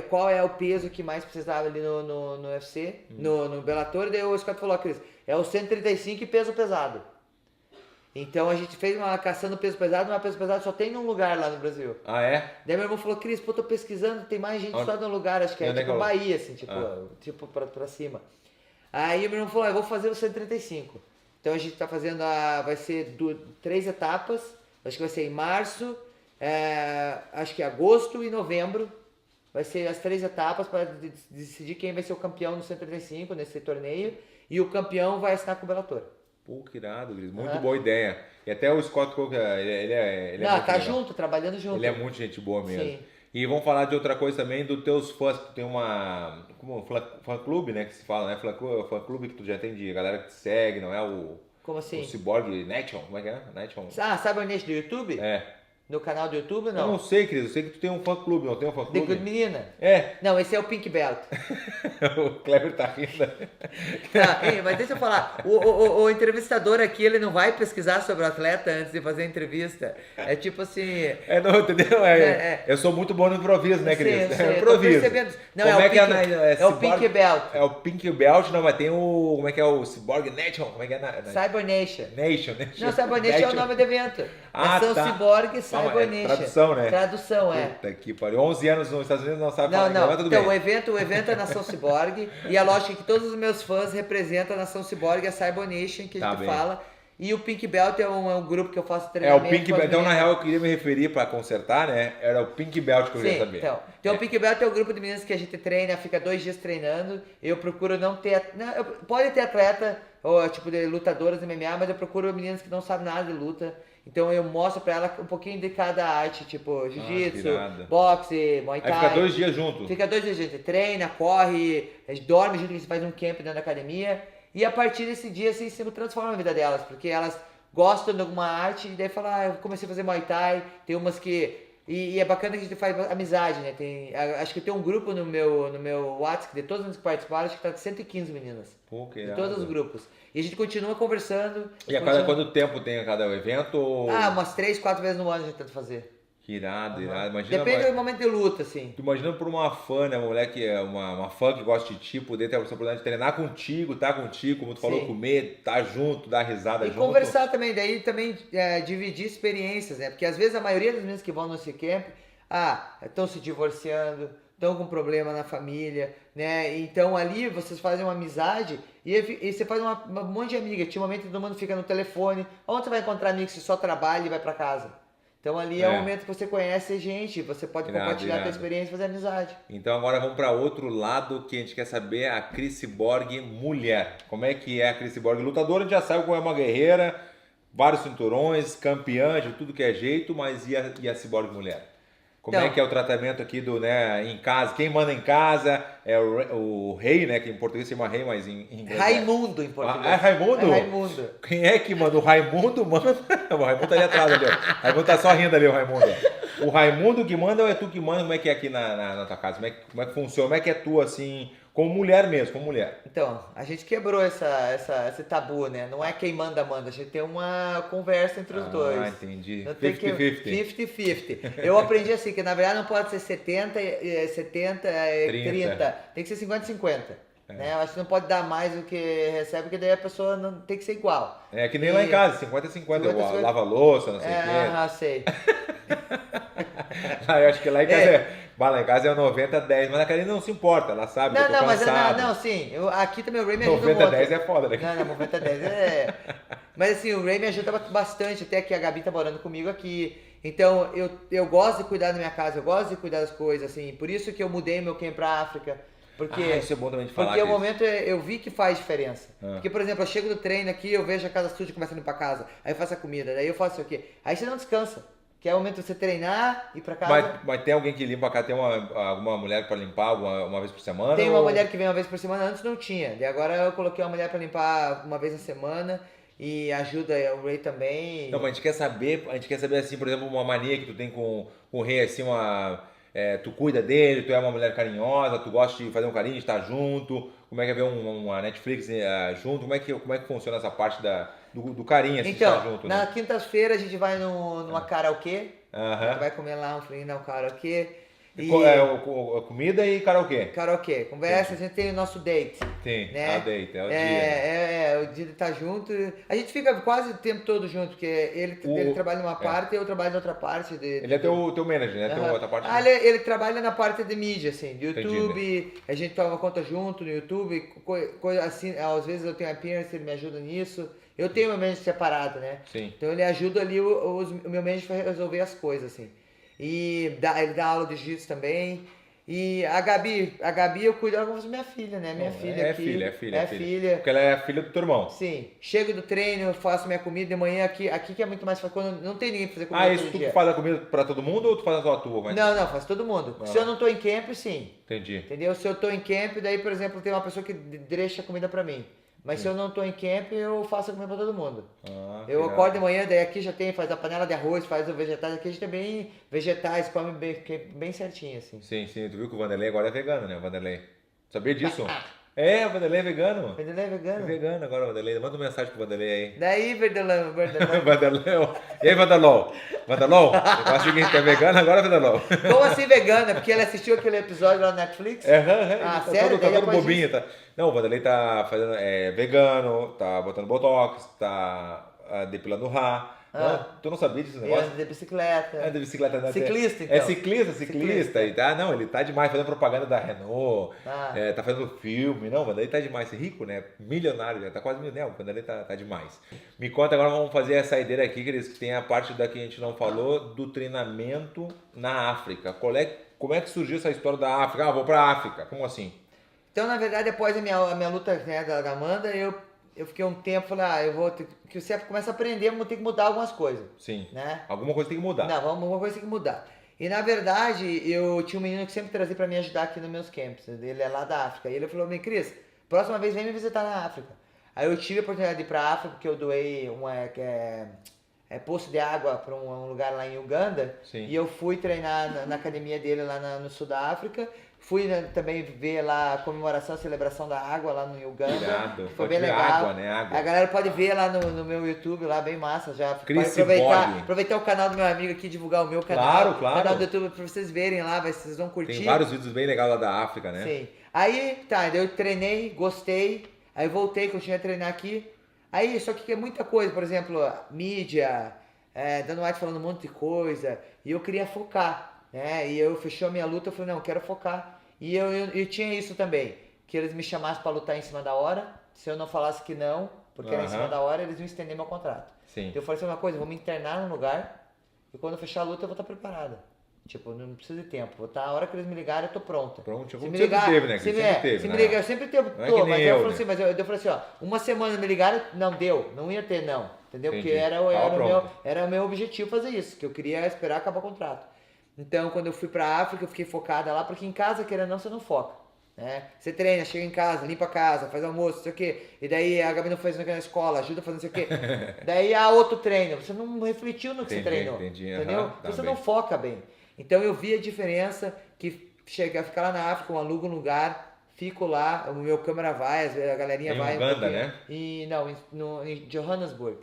S2: qual é o peso que mais precisava ali no UFC, no Bellator, e daí o Scott falou, Cris, é o 135 e peso pesado. Então a gente fez uma caçando peso pesado, mas peso pesado só tem num lugar lá no Brasil.
S1: Ah, é?
S2: Daí meu irmão falou, Cris, tô pesquisando, tem mais gente só num lugar, acho que é tipo Bahia, assim, tipo pra cima. Aí meu irmão falou, eu vou fazer o 135. Então a gente tá fazendo, vai ser 3 etapas, acho que vai ser em março, acho que agosto e novembro. Vai ser as 3 etapas para decidir quem vai ser o campeão no 135 nesse torneio. E o campeão vai assinar com o Bellator.
S1: Pô, que irado, Cris. Muito boa ideia. E até o Scott Cook, ele é
S2: não,
S1: muito
S2: tá
S1: legal.
S2: junto, trabalhando junto.
S1: Ele é muito gente boa mesmo.
S2: Sim.
S1: E vamos falar de outra coisa também, dos teus fãs, que tu tem um fã-clube, né, que se fala, né? Fã-clube que tu já tem de galera que te segue, não é o...
S2: Como assim?
S1: O Cyborg Nation, como é que é? Nation.
S2: Sabe o nicho do YouTube? No canal do YouTube, não?
S1: Eu não sei, Cris, eu sei que tu tem um fã-clube, não tem um fã-clube?
S2: The Good Menina? Não, esse é o Pink Belt.
S1: O Kleber tá rindo.
S2: Mas deixa eu falar, o entrevistador aqui, ele não vai pesquisar sobre o atleta antes de fazer a entrevista. É tipo assim...
S1: Não, entendeu? Eu sou muito bom no improviso, né, Cris?
S2: Eu
S1: improviso.
S2: tô percebendo. Não,
S1: é
S2: o Pink Belt.
S1: É o Pink Belt, não, mas tem o... Como é que é o Cyborg Nation? Como é que é?
S2: Cyber Nation.
S1: Nation.
S2: Não, Cyber Nation é o nome do evento. Nação Cyborg Cyber Nation.
S1: Tradução, né?
S2: Tradução,
S1: Puta que pariu. 11 anos nos Estados Unidos não sabe falar inglês, mas tudo
S2: então,
S1: bem.
S2: o evento é Nação Cyborg e a lógica é que todos os meus fãs representam a Nação Cyborg e a Cyber Nation que a gente fala. E o Pink Belt é um grupo que eu faço
S1: É, o
S2: treinamento.
S1: Pink
S2: com as
S1: Belt. Então, na
S2: meninas.
S1: real, eu queria me referir para consertar, né? Era o Pink Belt que eu queria
S2: Sim,
S1: saber.
S2: então o Pink Belt é um grupo de meninas que a gente treina, fica 2 dias treinando. Eu procuro não ter. Pode ter atleta, ou tipo de lutadoras de MMA, mas eu procuro meninas que não sabem nada de luta. Então eu mostro pra ela um pouquinho de cada arte, tipo jiu-jitsu,
S1: irado.
S2: boxe, muay
S1: Aí
S2: thai.
S1: fica 2 dias junto.
S2: Fica 2 dias, a gente treina, corre, a gente dorme junto, a gente faz um camp dentro da academia. E a partir desse dia, assim, se transforma a vida delas, porque elas gostam de alguma arte e daí falam, eu comecei a fazer Muay Thai, tem umas que... E é bacana que a gente faz amizade, né? Acho que tem um grupo no meu WhatsApp, de todos os que participaram, acho que tá com 115 meninas.
S1: Pô, que
S2: De
S1: irado.
S2: todos os grupos. E a gente continua conversando.
S1: E a cada quanto tempo tem a cada evento? Ou...
S2: Umas 3, 4 vezes no ano a gente tenta fazer.
S1: Que irado, irado. Imagina,
S2: Depende do momento de luta, assim.
S1: tu imagina por uma fã, né? Uma mulher que é uma fã que gosta de ti, poder ter a oportunidade de treinar contigo, tá contigo, como tu falou,
S2: Sim.
S1: comer, tá junto, dar risada
S2: E
S1: junto.
S2: conversar também, daí também dividir experiências, né? Porque às vezes a maioria das meninas que vão nesse camp, estão se divorciando, estão com problema na família, né? Então ali vocês fazem uma amizade e você faz um monte de amiga. Ultimamente todo mundo fica no telefone. Onde você vai encontrar amigos que só trabalha e vai pra casa? Então ali é o momento que você conhece gente, você pode compartilhar a tua experiência e fazer amizade.
S1: Então agora vamos para outro lado que a gente quer saber, a Cris Borg mulher. Como é que é a Cris Borg? Lutadora, a gente já sabe como é uma guerreira, vários cinturões, campeã de tudo que é jeito, mas e a Cyborg mulher? Como
S2: Então,
S1: é que é o tratamento aqui em casa? Quem manda em casa é o rei, né? Que em português se chama rei, mas em inglês
S2: Raimundo em português.
S1: é Raimundo?
S2: É Raimundo.
S1: Quem é que manda? O Raimundo manda. O Raimundo tá ali atrás ali, ó. O Raimundo tá só rindo ali, o Raimundo. O Raimundo que manda ou é tu que manda? Como é que é aqui na tua casa? Como é que funciona? Como é que é tu, assim, como mulher mesmo, como mulher?
S2: Então, a gente quebrou esse tabu, né? Não é quem manda, a gente tem uma conversa entre os dois.
S1: Ah, entendi.
S2: Não tem que-
S1: 50-50.
S2: 50-50. Eu aprendi assim, que na verdade não pode ser 70, 30. Tem que ser 50-50. Né? Eu acho que não pode dar mais do que recebe, porque daí a pessoa não tem que ser igual.
S1: É que nem lá em casa, 50-50. Eu
S2: 50-50.
S1: lavo a louça, não sei o quê.
S2: Sei.
S1: Eu acho que lá em casa lá em casa é o 90-10, mas a Karine não se importa, ela sabe que eu tô
S2: Não, mas
S1: cansado.
S2: sim. Aqui também o Ray me ajuda muito.
S1: 90-10 é foda, né?
S2: Não, 90-10 é. Mas assim, o Ray me ajuda bastante, até que a Gabi tá morando comigo aqui. Então, eu gosto de cuidar da minha casa, eu gosto de cuidar das coisas, assim. Por isso que eu mudei meu camp pra África. Porque,
S1: isso é bom também de falar.
S2: porque o
S1: disso.
S2: momento eu vi que faz diferença. Porque, por exemplo, eu chego do treino aqui, eu vejo a casa suja, começo a limpar a casa. Aí eu faço a comida, daí eu faço o quê? Aí você não descansa. Que é o momento de você treinar, ir pra casa.
S1: Mas tem alguém que limpa a casa? Tem alguma mulher pra limpar uma vez por semana?
S2: Tem uma mulher que vem uma vez por semana, antes não tinha. E agora eu coloquei uma mulher pra limpar uma vez na semana. E ajuda o Ray também.
S1: Não, mas a gente quer saber assim, por exemplo, uma mania que tu tem com o Rei, assim, tu cuida dele, tu é uma mulher carinhosa, tu gosta de fazer um carinho, de estar junto, como é que é ver uma Netflix junto, como é que funciona essa parte do carinho, assim, de estar junto,
S2: na
S1: né?
S2: quinta-feira a gente vai numa karaokê, a gente
S1: Aham.
S2: vai comer lá um frango no karaokê. E
S1: Comida e karaokê.
S2: karaokê, conversa, a gente tem o nosso date.
S1: Tem,
S2: Né?
S1: a date, é o dia. né?
S2: É o dia de estar junto. A gente fica quase o tempo todo junto, porque ele trabalha numa parte e eu trabalho na outra parte.
S1: Ele é teu manager, né? Tem
S2: Aham.
S1: outra parte.
S2: Ele trabalha na parte de mídia, assim, do YouTube, a gente toma conta junto no YouTube, coisa assim, às vezes eu tenho appearance, ele me ajuda nisso. Eu tenho meu manager separado, né?
S1: Sim.
S2: Então ele ajuda ali o meu manager a resolver as coisas, assim. E ele dá aula de jiu-jitsu também. E a Gabi eu cuido dela como se fosse minha filha, né? Minha filha
S1: É
S2: aqui.
S1: filha.
S2: É filha.
S1: Porque ela é filha do teu irmão.
S2: Sim. Chego do treino, faço minha comida de manhã aqui que é muito mais fácil, quando não tem ninguém pra fazer comida
S1: Isso
S2: todo
S1: tu
S2: dia.
S1: faz a comida pra todo mundo ou tu faz a tua? Mas...
S2: Não, faz todo mundo. Se eu não tô em camp, sim.
S1: Entendi.
S2: Entendeu? Se eu tô em camp, daí, por exemplo, tem uma pessoa que deixa a comida pra mim. Mas se eu não tô em camp, eu faço a comida pra todo mundo. Eu
S1: que
S2: acordo de manhã, daí aqui já tem, faz a panela de arroz, faz os vegetais. Aqui a gente tem bem vegetais, come bem certinho, assim.
S1: Sim, tu viu que o Vanderlei agora é vegano, né? O Vanderlei. Sabia disso? O Vanderlei é vegano.
S2: Vanderlei é
S1: É
S2: vegano.
S1: vegano agora o Vanderlei. Manda uma mensagem pro Vanderlei aí.
S2: Daí, Verdelão.
S1: Vanderlei. E aí, Vanderlou? Vanderlou? O seguinte, é vegano agora, Vanderlou?
S2: Como assim vegana? Porque ele assistiu aquele episódio lá na Netflix?
S1: Tá
S2: sério?
S1: todo
S2: Daí depois
S1: bobinho. Tá... Não, o Vanderlei tá fazendo vegano, tá botando botox, tá depilando o rá. Não, tu não sabia desse
S2: Eu
S1: negócio?
S2: ando de bicicleta.
S1: É de bicicleta, né?
S2: Ciclista, então.
S1: É ciclista. E tá, não, ele tá demais fazendo propaganda da Renault,
S2: Ah.
S1: tá fazendo filme, não, mas daí tá demais, é rico, né? Milionário, já tá quase milionário, quando ele tá demais. Me conta agora, vamos fazer a saideira aqui, Cris, que tem a parte da que a gente não falou, do treinamento na África. Como é que surgiu essa história da África? Ah, vou pra África, como assim?
S2: Então, na verdade, depois da minha luta, né, da Amanda, eu fiquei um tempo, falei, eu vou ter que você começa a aprender, vou ter que mudar algumas coisas.
S1: Sim,
S2: Né?
S1: alguma coisa tem que mudar.
S2: Não, alguma coisa tem que mudar. E na verdade, eu tinha um menino que sempre trazia pra me ajudar aqui nos meus camps. Ele é lá da África. E ele falou, Cris, próxima vez vem me visitar na África. Aí eu tive a oportunidade de ir pra África, porque eu doei poço de água para um lugar lá em Uganda.
S1: Sim.
S2: E eu fui treinar na academia dele lá no sul da África. Fui também ver lá a comemoração, a celebração da água lá no Uganda.
S1: Irado.
S2: Foi bem legal.
S1: Água, né? Água.
S2: A galera pode ver lá no meu YouTube, lá bem massa. Já
S1: Chris
S2: pode
S1: Borg.
S2: aproveitar o canal do meu amigo aqui, divulgar o meu canal.
S1: Claro.
S2: O canal do YouTube pra vocês verem lá, vocês vão curtir.
S1: Tem vários vídeos bem legais lá da África, né?
S2: Sim. Aí, tá, eu treinei, gostei. Aí voltei, continuei a treinar aqui. Aí, só que é muita coisa, por exemplo, mídia, Dana White falando um monte de coisa. E eu queria focar, né? E eu fechou a minha luta, eu falei, não, eu quero focar. E eu tinha isso também, que eles me chamassem pra lutar em cima da hora. Se eu não falasse que não, porque era em cima da hora, eles iam estender meu contrato.
S1: Sim.
S2: Eu falei assim, uma coisa, eu vou me internar num lugar e quando eu fechar a luta eu vou estar preparada. Tipo, não precisa de tempo. Vou estar, a hora que eles me ligarem, eu tô pronta.
S1: Pronto,
S2: se
S1: como
S2: me
S1: sempre
S2: ligar,
S1: teve, né?
S2: Se
S1: Sempre
S2: me,
S1: teve,
S2: se
S1: né?
S2: me ligar, eu sempre tô,
S1: Não é que nem
S2: mas
S1: eu,
S2: eu falei
S1: né?
S2: assim, eu falei assim, ó, uma semana me ligaram, não deu, não ia ter não. Entendeu?
S1: Entendi.
S2: Porque
S1: Tava
S2: era o meu objetivo fazer isso, que eu queria esperar acabar o contrato. Então, quando eu fui pra África, eu fiquei focada lá, porque em casa, querendo ou não, você não foca. Né? Você treina, chega em casa, limpa a casa, faz almoço, não sei o quê. E daí a Gabi não fez na escola, ajuda a fazer não sei o quê. Daí há outro treino. Você não refletiu no que você treinou. Entendeu? Você não foca bem. Então eu vi a diferença que chega a ficar lá na África, eu alugo um lugar, fico lá, o meu câmera vai, a galerinha
S1: Em
S2: vai.
S1: Uganda, né?
S2: E não, em Johannesburg.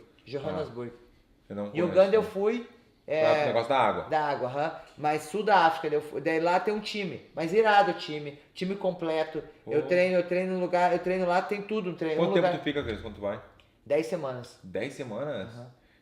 S1: Eu não
S2: Em
S1: conheço.
S2: Uganda eu fui.
S1: O negócio da água.
S2: Da água, mas sul da África, daí lá tem um time, mas irado o time completo. Eu treino no lugar, eu treino lá, tem tudo no treino.
S1: Quanto tempo tu fica, Cris, quando tu vai?
S2: 10 semanas.
S1: 10 semanas?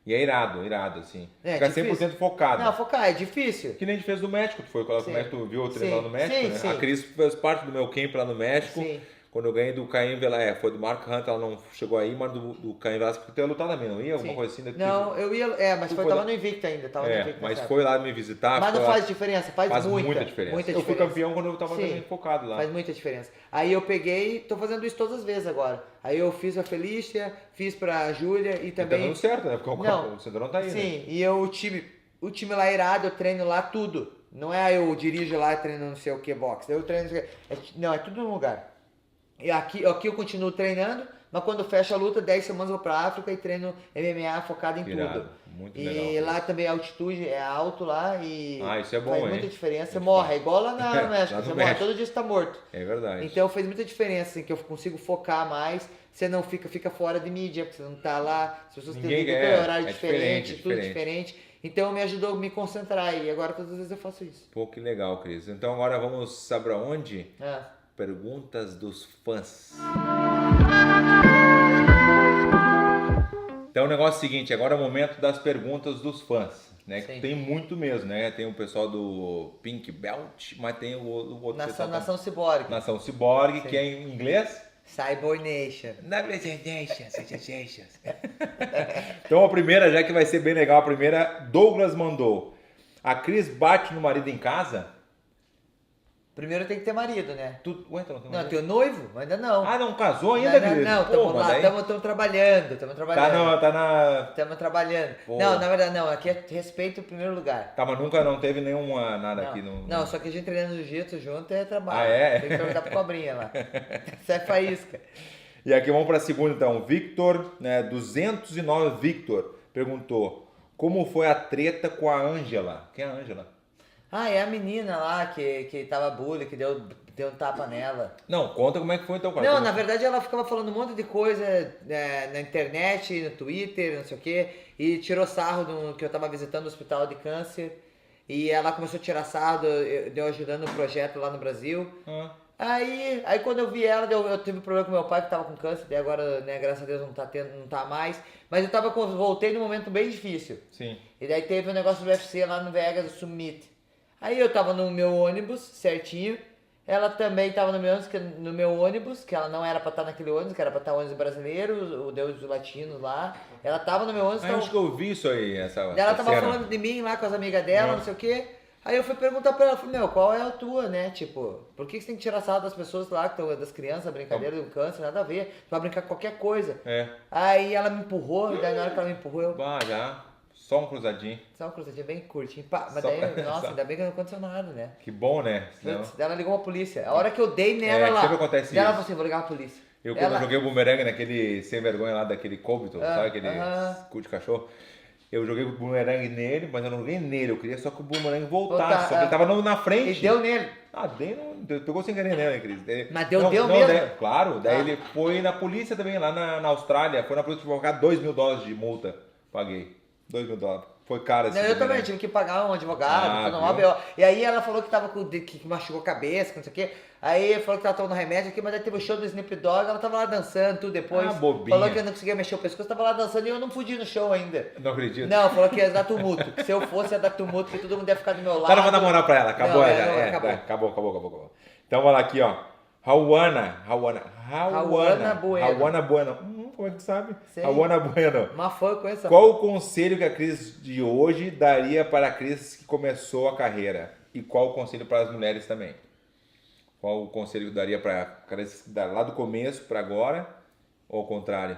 S1: E é irado, assim.
S2: É,
S1: Fica
S2: difícil.
S1: 100% focado.
S2: Não, focar é difícil.
S1: Que nem a gente fez do México, tu foi lá no
S2: Sim.
S1: México, tu viu eu treinar lá no México,
S2: Sim,
S1: né?
S2: sim.
S1: A Cris fez parte do meu camp lá no México.
S2: Sim.
S1: Quando eu ganhei do Caim Velasquez, foi do Mark Hunt, ela não chegou aí, mas do Caim Velasquez, porque tu ia lutar também, não ia? Alguma
S2: Sim.
S1: coisa assim? Daqui?
S2: Não, eu ia, mas
S1: Tu
S2: tava
S1: foi lá?
S2: no Invicto ainda, tava no Invicto.
S1: Mas
S2: nessa
S1: foi lá me visitar.
S2: Mas não
S1: foi lá-
S2: faz diferença, faz
S1: muita diferença.
S2: Muita
S1: Eu fui
S2: diferença.
S1: campeão quando eu tava
S2: Sim.
S1: também focado lá.
S2: Faz muita diferença. Aí eu peguei, tô fazendo isso todas as vezes agora. Aí eu fiz a Felícia, fiz pra Júlia e
S1: E tá
S2: também...
S1: dando certo, né? Porque
S2: Não.
S1: o cinturão tá aí, né?
S2: Sim, e o time lá é irado, eu treino lá tudo. Não é eu dirijo lá e treino não sei o que boxe. Eu treino não sei o que. Não, é tudo no lugar. E aqui eu continuo treinando, mas quando fecha a luta, 10 semanas eu vou pra África e treino MMA focado em
S1: Irado,
S2: tudo.
S1: muito
S2: E
S1: legal.
S2: lá também a altitude é alto lá e
S1: Isso é bom,
S2: faz
S1: hein?
S2: muita diferença. Você
S1: Muito
S2: morre,
S1: bom.
S2: é igual lá no México.
S1: Lá no
S2: Você morre,
S1: México.
S2: todo dia você tá morto.
S1: É verdade.
S2: Então fez muita diferença, assim, que eu consigo focar mais, você não fica fora de mídia, porque você não tá lá, as pessoas
S1: Ninguém
S2: têm
S1: quer,
S2: horário
S1: é
S2: diferente,
S1: diferente,
S2: tudo
S1: diferente.
S2: diferente. Então me ajudou a me concentrar e agora todas as vezes eu faço isso.
S1: Pô, que legal, Cris. Então agora vamos, sabe pra onde?
S2: Ah,
S1: Perguntas dos fãs. Então o negócio é o seguinte, agora é o momento das perguntas dos fãs, né? Que
S2: Sim.
S1: tem muito mesmo, né? Tem o pessoal do Pink Belt, mas tem o outro pessoal
S2: Nação Cyborg.
S1: Nação Cyborg,
S2: Sim.
S1: que é em inglês.
S2: Cyborg Nation.
S1: Então a primeira, já que vai ser bem legal, a primeira, Douglas mandou. A Cris bate no marido em casa?
S2: Primeiro tem que ter marido, né?
S1: Ué, então não tem
S2: Não,
S1: marido?
S2: tem o noivo, ainda não.
S1: Ah, não casou ainda, Cris?
S2: Não,
S1: Pô,
S2: estamos
S1: mas
S2: lá,
S1: daí-
S2: estamos trabalhando, estamos trabalhando.
S1: Tá na...
S2: Estamos trabalhando.
S1: Pô.
S2: Não, na verdade não, aqui é respeito em primeiro lugar.
S1: Tá, mas nunca não teve nenhuma nada
S2: Não,
S1: aqui no...
S2: não, só que a gente treinando jiu-jitsu junto é trabalho.
S1: Ah, é?
S2: Tem que perguntar pro cobrinha lá. Isso é faísca.
S1: E aqui vamos para a segunda então. Victor, né, 209 Victor, perguntou como foi a treta com a Ângela. Quem é a Ângela?
S2: Ah, é a menina lá que tava bullying, que deu um tapa nela.
S1: Não, conta como é que foi então, cara.
S2: Não,
S1: Como-
S2: na verdade ela ficava falando um monte de coisa na internet, no Twitter, não sei o quê, e tirou sarro que eu tava visitando o hospital de câncer, e ela começou a tirar sarro, deu ajudando no projeto lá no Brasil.
S1: Ah,
S2: Aí quando eu vi ela, eu tive problema com meu pai que tava com câncer, e agora, né, graças a Deus não tá mais. Mas voltei num momento bem difícil.
S1: Sim.
S2: E daí teve um negócio do UFC lá no Vegas, o Summit. Aí eu tava no meu ônibus, certinho. Ela também tava no meu ônibus, que ela não era pra estar naquele ônibus, que era pra estar o ônibus brasileiro, o Deus Latino lá. Ela tava no meu ônibus.
S1: Acho que eu vi isso aí, essa
S2: Ela tava
S1: cena.
S2: falando de mim lá com as amigas dela, não sei o quê. Aí eu fui perguntar pra ela, falei, meu, qual é a tua, né? Tipo, por que você tem que tirar sarro das pessoas lá, que estão das crianças, brincadeira do câncer, nada a ver. Tu vai brincar com qualquer coisa.
S1: É.
S2: Aí ela me empurrou, e daí na hora que ela me empurrou, eu...
S1: Bah, já. Só um cruzadinho.
S2: Só uma cruzadinha bem curtinha. Pá, mas
S1: Só
S2: daí,
S1: pra-
S2: nossa,
S1: só.
S2: ainda bem que não aconteceu nada, né?
S1: Que bom, né? Senão...
S2: Putz, daí ela ligou a polícia. A hora que eu dei nela lá,
S1: sempre acontece
S2: daí ela
S1: isso.
S2: falou assim, vou ligar a polícia.
S1: Eu quando joguei o bumerangue naquele sem vergonha lá, daquele Colbito, sabe aquele cu de cachorro? Eu joguei o bumerangue nele, mas eu não joguei nele, eu queria só que o bumerangue voltasse, só que ele tava na frente.
S2: E deu nele.
S1: Ah, pegou sem querer nele, né, Cris?
S2: Mas deu mesmo?
S1: Claro, daí
S2: Ah.
S1: ele foi na polícia também, lá na Austrália, foi na polícia pra pagar $2.000 de multa, paguei, $2.000. Foi caro esse
S2: Não, eu também
S1: bumerangue.
S2: tive que pagar um advogado,
S1: Ah,
S2: tudo uma
S1: viu?
S2: BO. E aí ela falou que tava que machucou a cabeça, que não sei o quê. Aí falou que tava tomando remédio aqui, mas aí teve o show do Snoop Dogg, ela tava lá dançando, tudo depois.
S1: Ah, bobinha.
S2: Falou que eu não conseguia mexer o pescoço, tava lá dançando e eu não podia ir no show ainda.
S1: Não acredito.
S2: Não, falou que ia dar tumulto. Que se eu fosse ia dar tumulto, que todo mundo ia ficar do meu lado.
S1: Tá, não vou dar moral pra ela, acabou,
S2: Não,
S1: já.
S2: não,
S1: Acabou. Então vamos lá aqui, ó. Rauana Bueno. Como é que tu sabe?
S2: Sei.
S1: Rauana Bueno.
S2: Uma fã com essa.
S1: Qual o conselho que a Cris de hoje daria para a Cris que começou a carreira? E qual o conselho para as mulheres também? Qual o conselho que daria para a Cris lá do começo para agora? Ou ao contrário?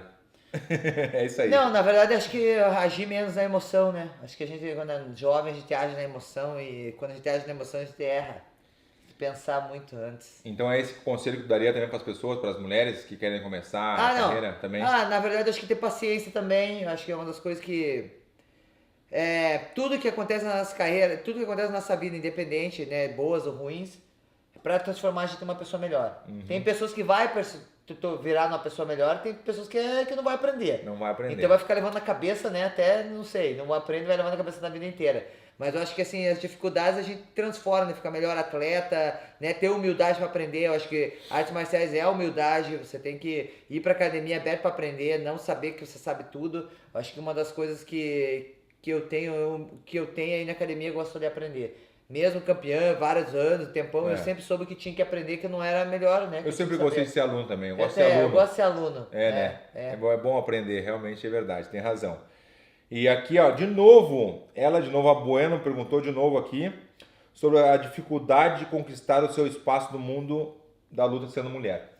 S1: É isso aí.
S2: Não, na verdade acho que agir menos na emoção, né? Acho que a gente, quando é jovem, a gente age na emoção e quando a gente age na emoção, a gente erra. Pensar muito antes.
S1: Então é esse conselho que tu daria também para as pessoas, para as mulheres que querem começar a carreira também?
S2: Na verdade acho que ter paciência também, acho que é uma das coisas que... tudo que acontece na nossa carreira, tudo que acontece na nossa vida, independente, né, boas ou ruins, é para transformar a gente em uma pessoa melhor. Tem pessoas que vai virar uma pessoa melhor, tem pessoas que não vai aprender.
S1: Não vai aprender.
S2: Então vai ficar levando na cabeça, né, até, não sei, não aprende, vai levando na cabeça na vida inteira. Mas eu acho que assim, as dificuldades a gente transforma, né? Ficar melhor atleta, né? Ter humildade para aprender. Eu acho que artes marciais é humildade, você tem que ir pra academia aberto para aprender, não saber que você sabe tudo. Eu acho que uma das coisas que eu tenho aí na academia, eu gosto de aprender. Mesmo campeão, vários anos, tempão, eu sempre soube que tinha que aprender, que não era melhor, né?
S1: Eu sempre gostei de ser aluno também, eu gosto de ser
S2: Eu
S1: aluno.
S2: gosto de ser aluno.
S1: É bom aprender, realmente é verdade, tem razão. E aqui, ó, de novo, a Bueno, perguntou de novo aqui sobre a dificuldade de conquistar o seu espaço no mundo da luta sendo mulher.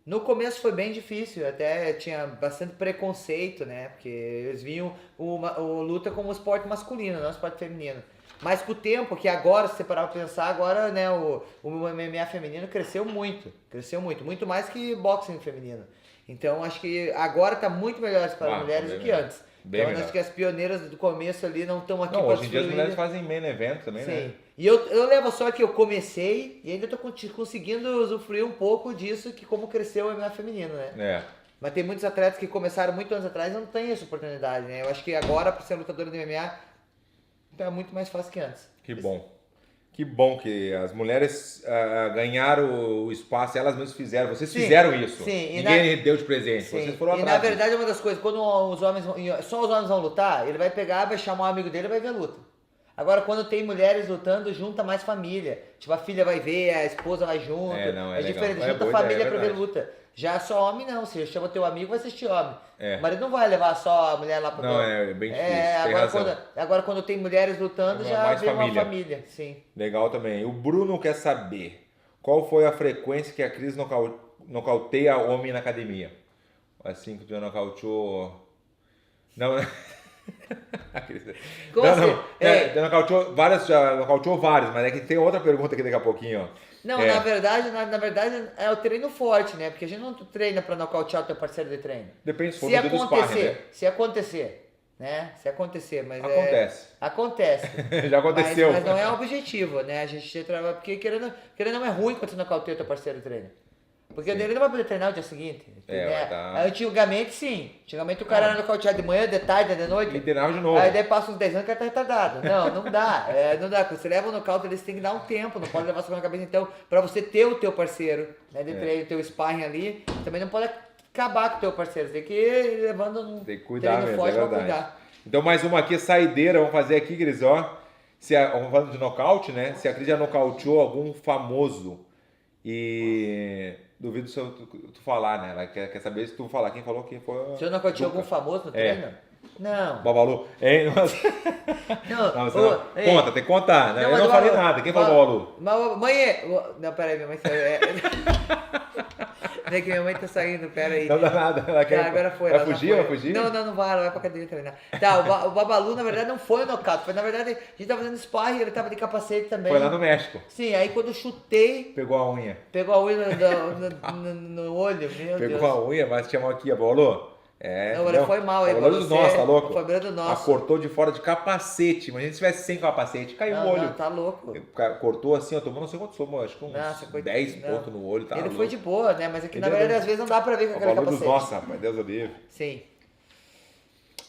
S2: No começo foi bem difícil, até tinha bastante preconceito, né? Porque eles viam o luta como um esporte masculino, não um esporte feminino. Mas com o tempo, que agora, se você parar pra pensar, agora, né, o MMA feminino cresceu muito, muito mais que boxing feminino. Então acho que agora tá muito melhor para as mulheres do que antes. Então acho que as pioneiras do começo ali não estão aqui para
S1: hoje em dia as mulheres fazem main event também, né?
S2: Sim. E eu levo só que eu comecei e ainda tô conseguindo usufruir um pouco disso, que como cresceu o MMA feminino, né?
S1: É.
S2: Mas tem muitos atletas que começaram muito anos atrás e não tem essa oportunidade, né? Eu acho que agora, por ser lutadora de MMA, tá muito mais fácil que antes.
S1: Que bom. Que bom que as mulheres ganharam o espaço, elas mesmas fizeram. Vocês fizeram isso.
S2: Sim.
S1: Ninguém deu de presente.
S2: Sim.
S1: Vocês foram
S2: E
S1: atrás
S2: na verdade é uma das coisas, quando só os homens vão lutar, ele vai pegar, vai chamar um amigo dele e vai ver a luta. Agora, quando tem mulheres lutando, junta mais família. Tipo, a filha vai ver, a esposa vai junto.
S1: É
S2: é
S1: legal.
S2: diferente,
S1: É
S2: junta a
S1: boa
S2: família
S1: ideia,
S2: pra ver
S1: verdade.
S2: luta. Já só homem não, você chama teu amigo, vai assistir homem.
S1: É.
S2: O marido não vai levar só a mulher lá pra
S1: Não, é bem difícil, tem razão.
S2: agora quando tem mulheres lutando, já
S1: Mais
S2: vê uma
S1: família.
S2: família. Sim.
S1: Legal também. O Bruno quer saber qual foi a frequência que a Cris nocauteia homem na academia. Assim que tu já nocauteou... Não, né?
S2: Como assim?
S1: Já nocauteou vários, mas é que tem outra pergunta aqui daqui a pouquinho, ó.
S2: Não, na verdade é o treino forte, né? Porque a gente não treina pra nocautear o teu parceiro de treino.
S1: Depende se for
S2: Se
S1: no dia do sparring, né?
S2: se acontecer, né? Se acontecer, mas
S1: Acontece.
S2: Acontece.
S1: Já aconteceu.
S2: Mas não é o objetivo, né? A gente trabalha porque querendo não é ruim quando você nocauteia o teu parceiro de treino. Porque ele não vai poder treinar no dia seguinte.
S1: É,
S2: né?
S1: vai tá.
S2: Aí, antigamente, sim. Antigamente o cara era nocauteado de manhã, de tarde, de noite.
S1: E treinava de novo.
S2: Aí daí passa uns 10 anos que ele tá retardado. Não dá. Não dá. Quando você leva o nocaute, eles têm que dar um tempo. Não pode levar só na cabeça. Então, pra você ter o teu parceiro, né, de treino, o teu sparring ali, também não pode acabar com o teu parceiro. Você tem que ir levando um
S1: Tem que cuidar
S2: treino
S1: mesmo,
S2: forte
S1: é
S2: pra
S1: verdade.
S2: cuidar.
S1: Então mais uma aqui, saideira, vamos fazer aqui, Cris, ó. Vamos falando de nocaute, né? Se a Cris já nocauteou algum famoso e duvido se tu falar, né? Ela quer saber se tu falar. Quem falou que foi...
S2: Se eu nocauteei algum famoso no treino? Não.
S1: Babalu. Hein? Não, você não... Conta, tem que contar, né? Eu não falei nada. Quem falou Babalu?
S2: Mãe, não, peraí, minha mãe saiu. É que minha mãe tá saindo, peraí.
S1: Não dá nada. Ela quer...
S2: Agora foi.
S1: Vai fugir? Vai fugir?
S2: Não vai, ela vai pra cadeira treinar. Tá, o Babalu, na verdade, não foi nocaute. Foi, na verdade, a gente tava fazendo sparring, ele tava de capacete também.
S1: Foi lá no México.
S2: Sim, aí quando eu chutei...
S1: Pegou a unha.
S2: Pegou a unha no olho, meu Deus.
S1: Pegou a unha, mas chamou aqui, Babalu.
S2: Não, ele foi mal aí.
S1: Foi dos nossos, tá louco?
S2: Foi do nosso.
S1: Ela cortou de fora de capacete. Imagina se tivesse sem capacete, caiu o olho.
S2: Não, tá louco.
S1: Cortou assim, ó, tomou não sei quantos tomou, acho que uns 10 pontos no olho. Tá
S2: ele
S1: louco.
S2: foi de boa, né? Mas é que na verdade às vezes não dá pra ver com aquele
S1: Babalu
S2: capacete.
S1: Nossa, rapaz, Deus o livre.
S2: Sim.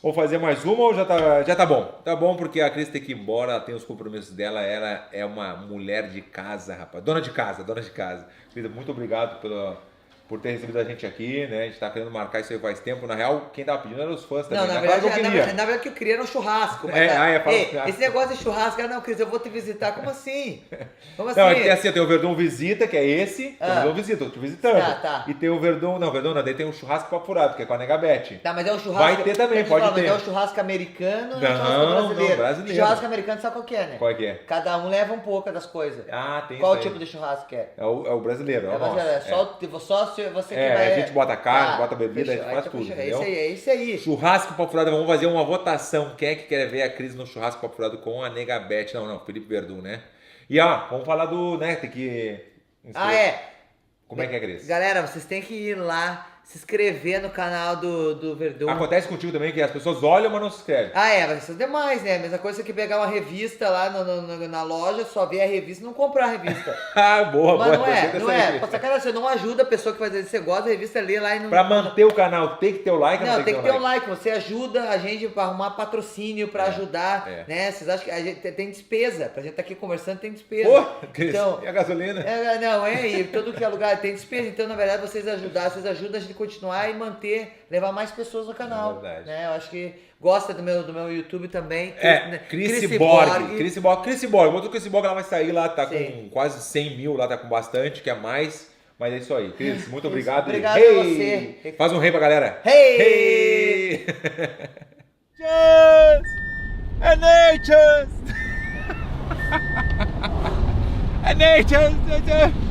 S1: Vamos fazer mais uma ou já tá bom? Tá bom porque a Cris tem que ir embora, ela tem os compromissos dela, ela é uma mulher de casa, rapaz. Dona de casa. Cris, muito obrigado por ter recebido a gente aqui, né? A gente tá querendo marcar isso aí faz tempo. Na real, quem tava pedindo eram os fãs também.
S2: Não, na
S1: Claro
S2: verdade,
S1: que eu queria.
S2: na verdade que eu queria era um churrasco. Mas, esse negócio de churrasco, não, Cris, eu vou te visitar. Como assim? Como assim?
S1: Não, é que tem assim, tem o Verdun Visita, que é esse. Tem o Verdun Visita, eu tô te visitando.
S2: Tá.
S1: E tem o Verdun, não, daí tem um churrasco papo furado, que é com a Nega Beth.
S2: Tá, mas é um churrasco...
S1: Vai ter também, pode ter.
S2: Mas é um churrasco americano
S1: Não,
S2: e um churrasco brasileiro.
S1: não, brasileiro.
S2: Churrasco americano sabe qual que é, né?
S1: Qual é que é?
S2: Cada um leva um pouco das coisas.
S1: Ah, tem
S2: Qual
S1: isso aí.
S2: tipo de churrasco que é?
S1: É o brasileiro, é o nosso.
S2: É só você que vai...
S1: A gente bota carne, bota bebida, a gente faz tudo, entendeu?
S2: É isso aí.
S1: Churrasco papo furado, vamos fazer uma votação. Quem é que quer ver a Cris no churrasco papo furado com a Nega Beth? Não, Felipe Verdun, né? E ó, vamos falar do, né, tem que... Como é que é, Cris?
S2: Galera, vocês têm que ir lá, se inscrever no canal do Verdun.
S1: Acontece contigo também que as pessoas olham, mas não se inscrevem.
S2: Mas isso é demais, né? A mesma coisa que pegar uma revista lá na loja, só ver a revista e não comprar a revista.
S1: Boa.
S2: Mas não é. Pra sacanagem, você não ajuda a pessoa que faz isso. Você gosta da revista, lê lá e não...
S1: Pra manter o canal, tem que ter o like?
S2: Não, tem que ter um like. Você ajuda a gente pra arrumar patrocínio, pra ajudar, né? Vocês acham que a gente tem despesa? Pra gente tá aqui conversando, tem despesa.
S1: Então, e a gasolina?
S2: E todo que é lugar tem despesa. Então, na verdade, vocês ajudam a gente continuar e manter, levar mais pessoas no canal.
S1: É verdade.
S2: Né? Eu acho que gosta do meu YouTube também.
S1: Cris Borg. Cris Borg. Outro Cris Borg, ela vai sair lá, tá com quase 100 mil, lá tá com bastante, que é mais. Mas é isso aí. Cris, muito obrigado.
S2: Obrigado a você.
S1: Faz um rei pra galera.
S2: Hey!
S1: Just a nature's. A nature's.